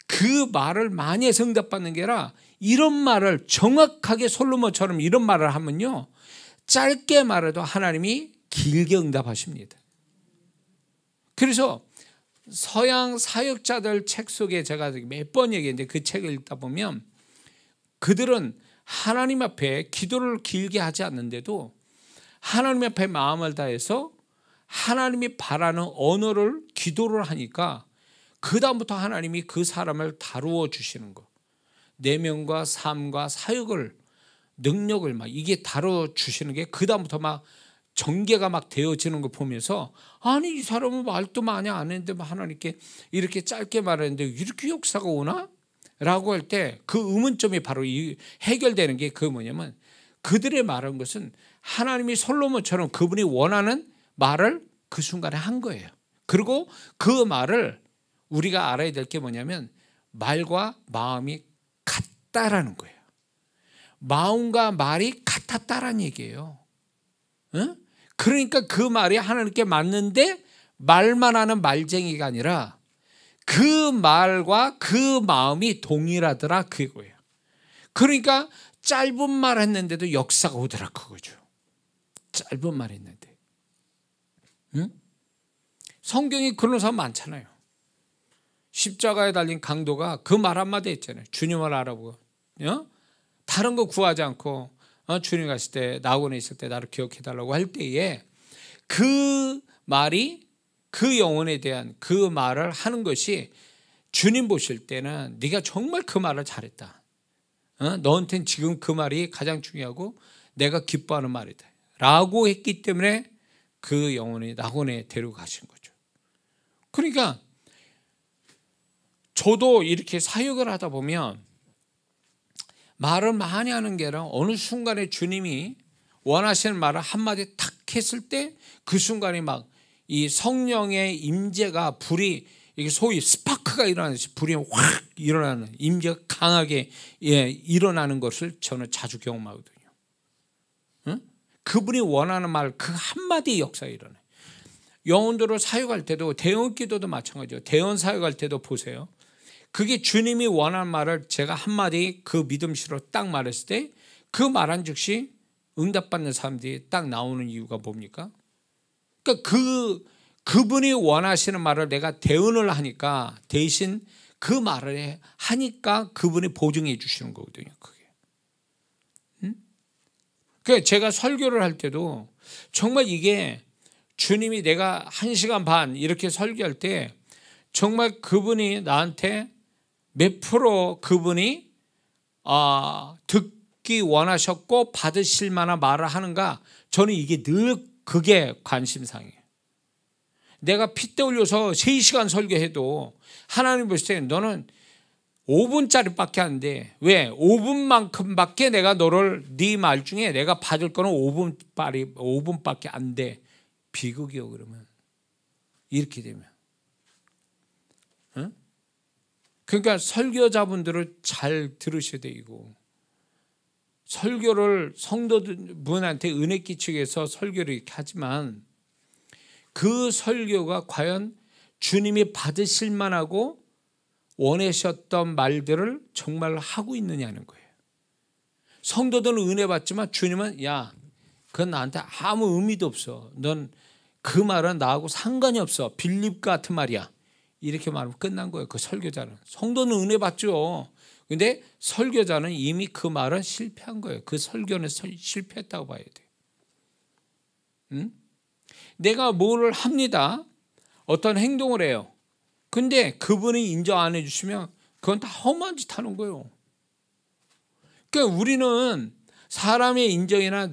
그 말을 많이 해서 응답받는 게 아니라, 이런 말을 정확하게 솔로몬처럼 이런 말을 하면요, 짧게 말해도 하나님이 길게 응답하십니다. 그래서 서양 사역자들 책 속에 제가 몇 번 얘기했는데 그 책을 읽다 보면 그들은 하나님 앞에 기도를 길게 하지 않는데도 하나님 앞에 마음을 다해서 하나님이 바라는 언어를 기도를 하니까 그 다음부터 하나님이 그 사람을 다루어 주시는 거, 내면과 삶과 사역을 능력을 막 이게 다뤄 주시는 게 그 다음부터 막 전개가 막 되어지는 걸 보면서 아니 이 사람은 말도 많이 안 했는데 하나님께 이렇게 짧게 말했는데 이렇게 역사가 오나? 라고 할 때 그 의문점이 바로 해결되는 게 그 뭐냐면 그들의 말한 것은 하나님이 솔로몬처럼 그분이 원하는 말을 그 순간에 한 거예요. 그리고 그 말을 우리가 알아야 될 게 뭐냐면 말과 마음이 같다라는 거예요. 마음과 말이 같았다라는 얘기예요. 응? 그러니까 그 말이 하나님께 맞는데 말만 하는 말쟁이가 아니라 그 말과 그 마음이 동일하더라 그거예요. 그러니까 짧은 말 했는데도 역사가 오더라 그거죠. 짧은 말 했는데. 응? 성경이 그런 사람 많잖아요. 십자가에 달린 강도가 그 말 한마디 했잖아요. 주님을 알아보고 다른 거 구하지 않고 주님 갔을 때 낙원에 있을 때 나를 기억해달라고 할 때에 그 말이 그 영혼에 대한 그 말을 하는 것이 주님 보실 때는 네가 정말 그 말을 잘했다. 너한테는 지금 그 말이 가장 중요하고 내가 기뻐하는 말이다 라고 했기 때문에 그 영혼이 낙원에 데려가신 거죠. 그러니까 저도 이렇게 사역을 하다 보면 말을 많이 하는 게 아니라 어느 순간에 주님이 원하시는 말을 한마디 탁 했을 때 그 순간에 막 이 성령의 임재가 불이 이게 소위 스파크가 일어나듯이 불이 확 일어나는 임재가 강하게 일어나는 것을 저는 자주 경험하거든요. 응? 그분이 원하는 말 그 한마디 역사가 일어나요. 영혼들을 사역할 때도 대언 기도도 마찬가지예요. 대언 사역할 때도 보세요. 그게 주님이 원하는 말을 제가 한마디 그 믿음시로 딱 말했을 때 그 말한 즉시 응답받는 사람들이 딱 나오는 이유가 뭡니까? 그러니까 그분이 원하시는 말을 내가 대언을 하니까 대신 그 말을 하니까 그분이 보증해 주시는 거거든요. 그게. 그러니까 제가 설교를 할 때도 정말 이게 주님이 내가 1시간 반 이렇게 설교할 때 정말 그분이 나한테 몇 프로 그분이 듣기 원하셨고 받으실 만한 말을 하는가, 저는 이게 늘 그게 관심사예요. 내가 핏대 올려서 3시간 설교해도 하나님 보실 때 너는 5분짜리밖에 안 돼. 왜? 5분만큼밖에 내가 너를 네 말 중에 내가 받을 거는 5분밖에 안 돼. 비극이요 그러면. 이렇게 되면. 응? 그러니까 설교자분들을 잘 들으셔야 되고 설교를 성도분한테 은혜 끼치기 위해서 설교를 이렇게 하지만 그 설교가 과연 주님이 받으실 만하고 원하셨던 말들을 정말 하고 있느냐는 거예요. 성도들은 은혜 받지만 주님은 야, 그건 나한테 아무 의미도 없어. 넌 그 말은 나하고 상관이 없어. 빌립 같은 말이야. 이렇게 말하면 끝난 거예요. 그 설교자는. 성도는 은혜 받죠. 근데 설교자는 이미 그 말은 실패한 거예요. 그 설교는 실패했다고 봐야 돼요. 응? 내가 뭐를 합니다. 어떤 행동을 해요. 근데 그분이 인정 안 해주시면 그건 다 험한 짓 하는 거예요. 그러니까 우리는 사람의 인정이나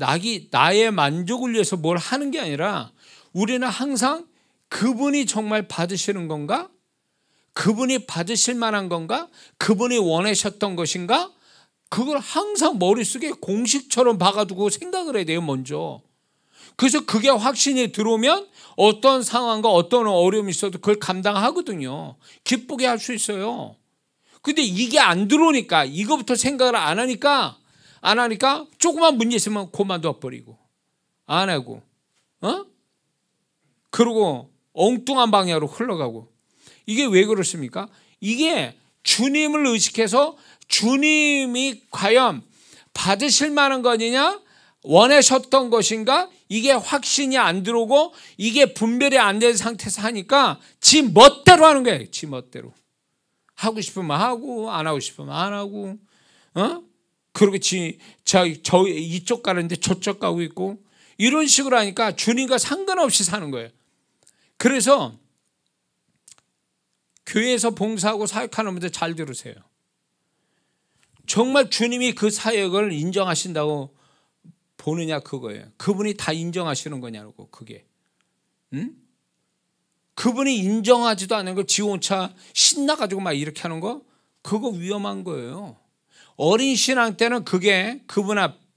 나의 만족을 위해서 뭘 하는 게 아니라 우리는 항상 그분이 정말 받으시는 건가? 그분이 받으실 만한 건가? 그분이 원하셨던 것인가? 그걸 항상 머릿속에 공식처럼 박아두고 생각을 해야 돼요, 먼저. 그래서 그게 확신이 들어오면 어떤 상황과 어떤 어려움이 있어도 그걸 감당하거든요. 기쁘게 할 수 있어요. 근데 이게 안 들어오니까, 이거부터 생각을 안 하니까 조그만 문제 있으면 그만둬 버리고 안 하고 그러고 엉뚱한 방향으로 흘러가고. 이게 왜 그렇습니까? 이게 주님을 의식해서 주님이 과연 받으실 만한 거냐 원하셨던 것인가? 이게 확신이 안 들어오고 이게 분별이 안 된 상태에서 하니까 지 멋대로 하는 거예요. 지 멋대로. 하고 싶으면 하고 안 하고 싶으면 안 하고, 그리고 저 이쪽 가는데 저쪽 가고 있고, 이런 식으로 하니까 주님과 상관없이 사는 거예요. 그래서 교회에서 봉사하고 사역하는 분들 잘 들으세요. 정말 주님이 그 사역을 인정하신다고 보느냐 그거예요. 그분이 다 인정하시는 거냐고 그게. 그분이 인정하지도 않는 걸 지 혼자 신나가지고 막 이렇게 하는 거, 그거 위험한 거예요. 어린 신앙 때는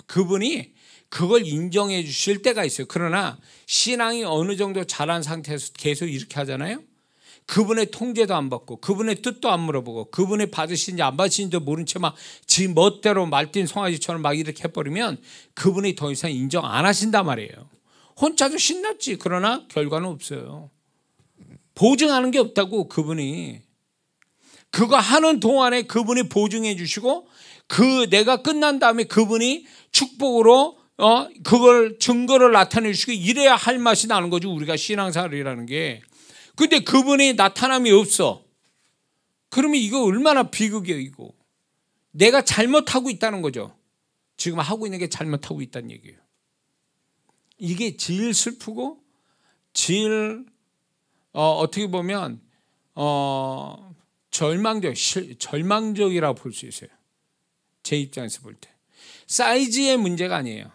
그분이 그걸 인정해 주실 때가 있어요. 그러나 신앙이 어느 정도 자란 상태에서 계속 이렇게 하잖아요. 그분의 통제도 안 받고 그분의 뜻도 안 물어보고 그분이 받으신지 안 받으신지도 모른 채 막 지 멋대로 말뛴 송아지처럼 막 이렇게 해버리면 그분이 더 이상 인정 안 하신단 말이에요. 혼자도 신났지. 그러나 결과는 없어요. 보증하는 게 없다고. 그분이 그거 하는 동안에 그분이 보증해 주시고, 내가 끝난 다음에 그분이 축복으로 그걸 증거를 나타내 주시고, 이래야 할 맛이 나는 거죠. 우리가 신앙생활이라는 게. 근데 그분이 나타남이 없어. 그러면 이거 얼마나 비극이에요. 이거 내가 잘못하고 있다는 거죠. 지금 하고 있는 게 잘못하고 있다는 얘기예요. 이게 제일 슬프고 제일 어떻게 보면 절망적이라고 볼 수 있어요. 제 입장에서 볼 때. 사이즈의 문제가 아니에요.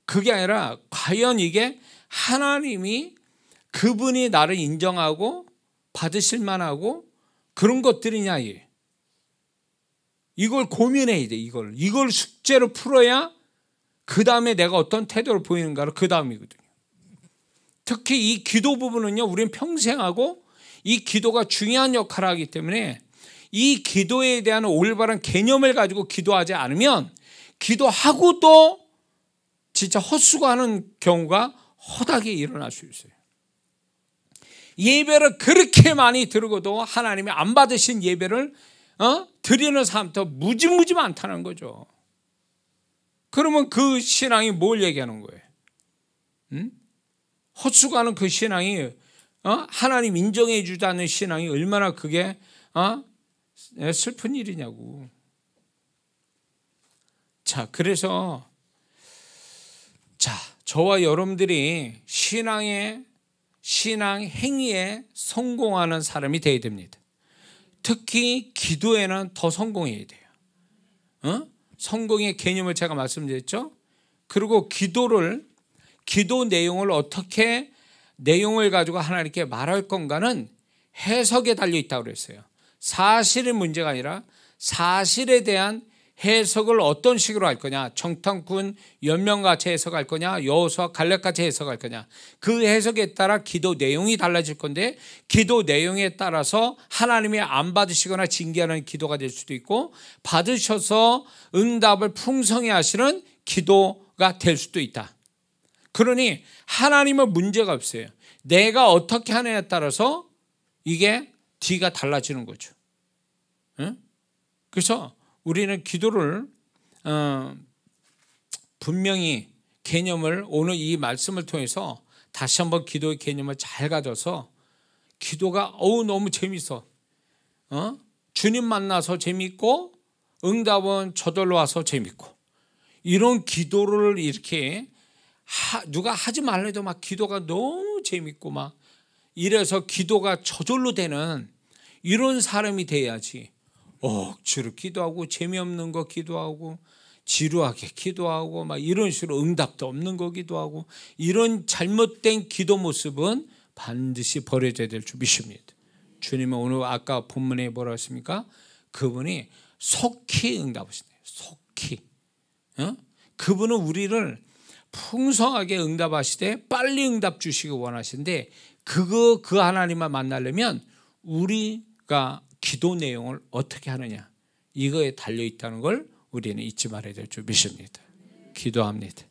그게 아니라 과연 이게 하나님이 그분이 나를 인정하고 받으실 만하고 그런 것들이냐. 이걸 고민해야 돼. 이걸 숙제로 풀어야 그 다음에 내가 어떤 태도를 보이는가를 그 다음이거든요. 특히 이 기도 부분은요, 우리는 평생 하고 이 기도가 중요한 역할을 하기 때문에 이 기도에 대한 올바른 개념을 가지고 기도하지 않으면 기도하고도 진짜 헛수고하는 경우가 허다하게 일어날 수 있어요. 예배를 그렇게 많이 드리고도 하나님이 안 받으신 예배를 드리는 사람도 무지 많다는 거죠. 그러면 그 신앙이 뭘 얘기하는 거예요? 헛수고하는 그 신앙이 하나님 인정해 주지 않는 신앙이 얼마나 그게 슬픈 일이냐고. 자, 그래서 저와 여러분들이 신앙 행위에 성공하는 사람이 되어야 됩니다. 특히 기도에는 더 성공해야 돼요. 성공의 개념을 제가 말씀드렸죠. 그리고 기도 내용을 어떻게 내용을 가지고 하나님께 말할 건가는 해석에 달려 있다고 그랬어요. 사실의 문제가 아니라 사실에 대한 해석을 어떤 식으로 할 거냐. 정탐꾼 연명같이 해석할 거냐, 여호수아 갈렙같이 해석할 거냐. 그 해석에 따라 기도 내용이 달라질 건데, 기도 내용에 따라서 하나님이 안 받으시거나 징계하는 기도가 될 수도 있고, 받으셔서 응답을 풍성히 하시는 기도가 될 수도 있다. 그러니 하나님은 문제가 없어요. 내가 어떻게 하느냐에 따라서 이게 뒤가 달라지는 거죠. 그래서 우리는 기도를 분명히 개념을 오늘 이 말씀을 통해서 다시 한번 기도의 개념을 잘 가져서 기도가 너무 재밌어. 주님 만나서 재밌고 응답은 저절로 와서 재밌고, 이런 기도를 이렇게 누가 하지 말래도 막 기도가 너무 재밌고 막 이래서 기도가 저절로 되는 이런 사람이 돼야지. 억지로 기도하고 재미없는 거 기도하고 지루하게 기도하고 막 이런 식으로 응답도 없는 거 기도하고, 이런 잘못된 기도 모습은 반드시 버려져야 될 줄 믿습니다. 주님은 오늘 아까 본문에 뭐라 했습니까? 그분이 속히 응답하신대요. 속히. 그분은 우리를 풍성하게 응답하시되 빨리 응답 주시기 원하시는데, 그 하나님만 만나려면 우리가 기도 내용을 어떻게 하느냐, 이거에 달려있다는 걸 우리는 잊지 말아야 될 줄 믿습니다. 기도합니다.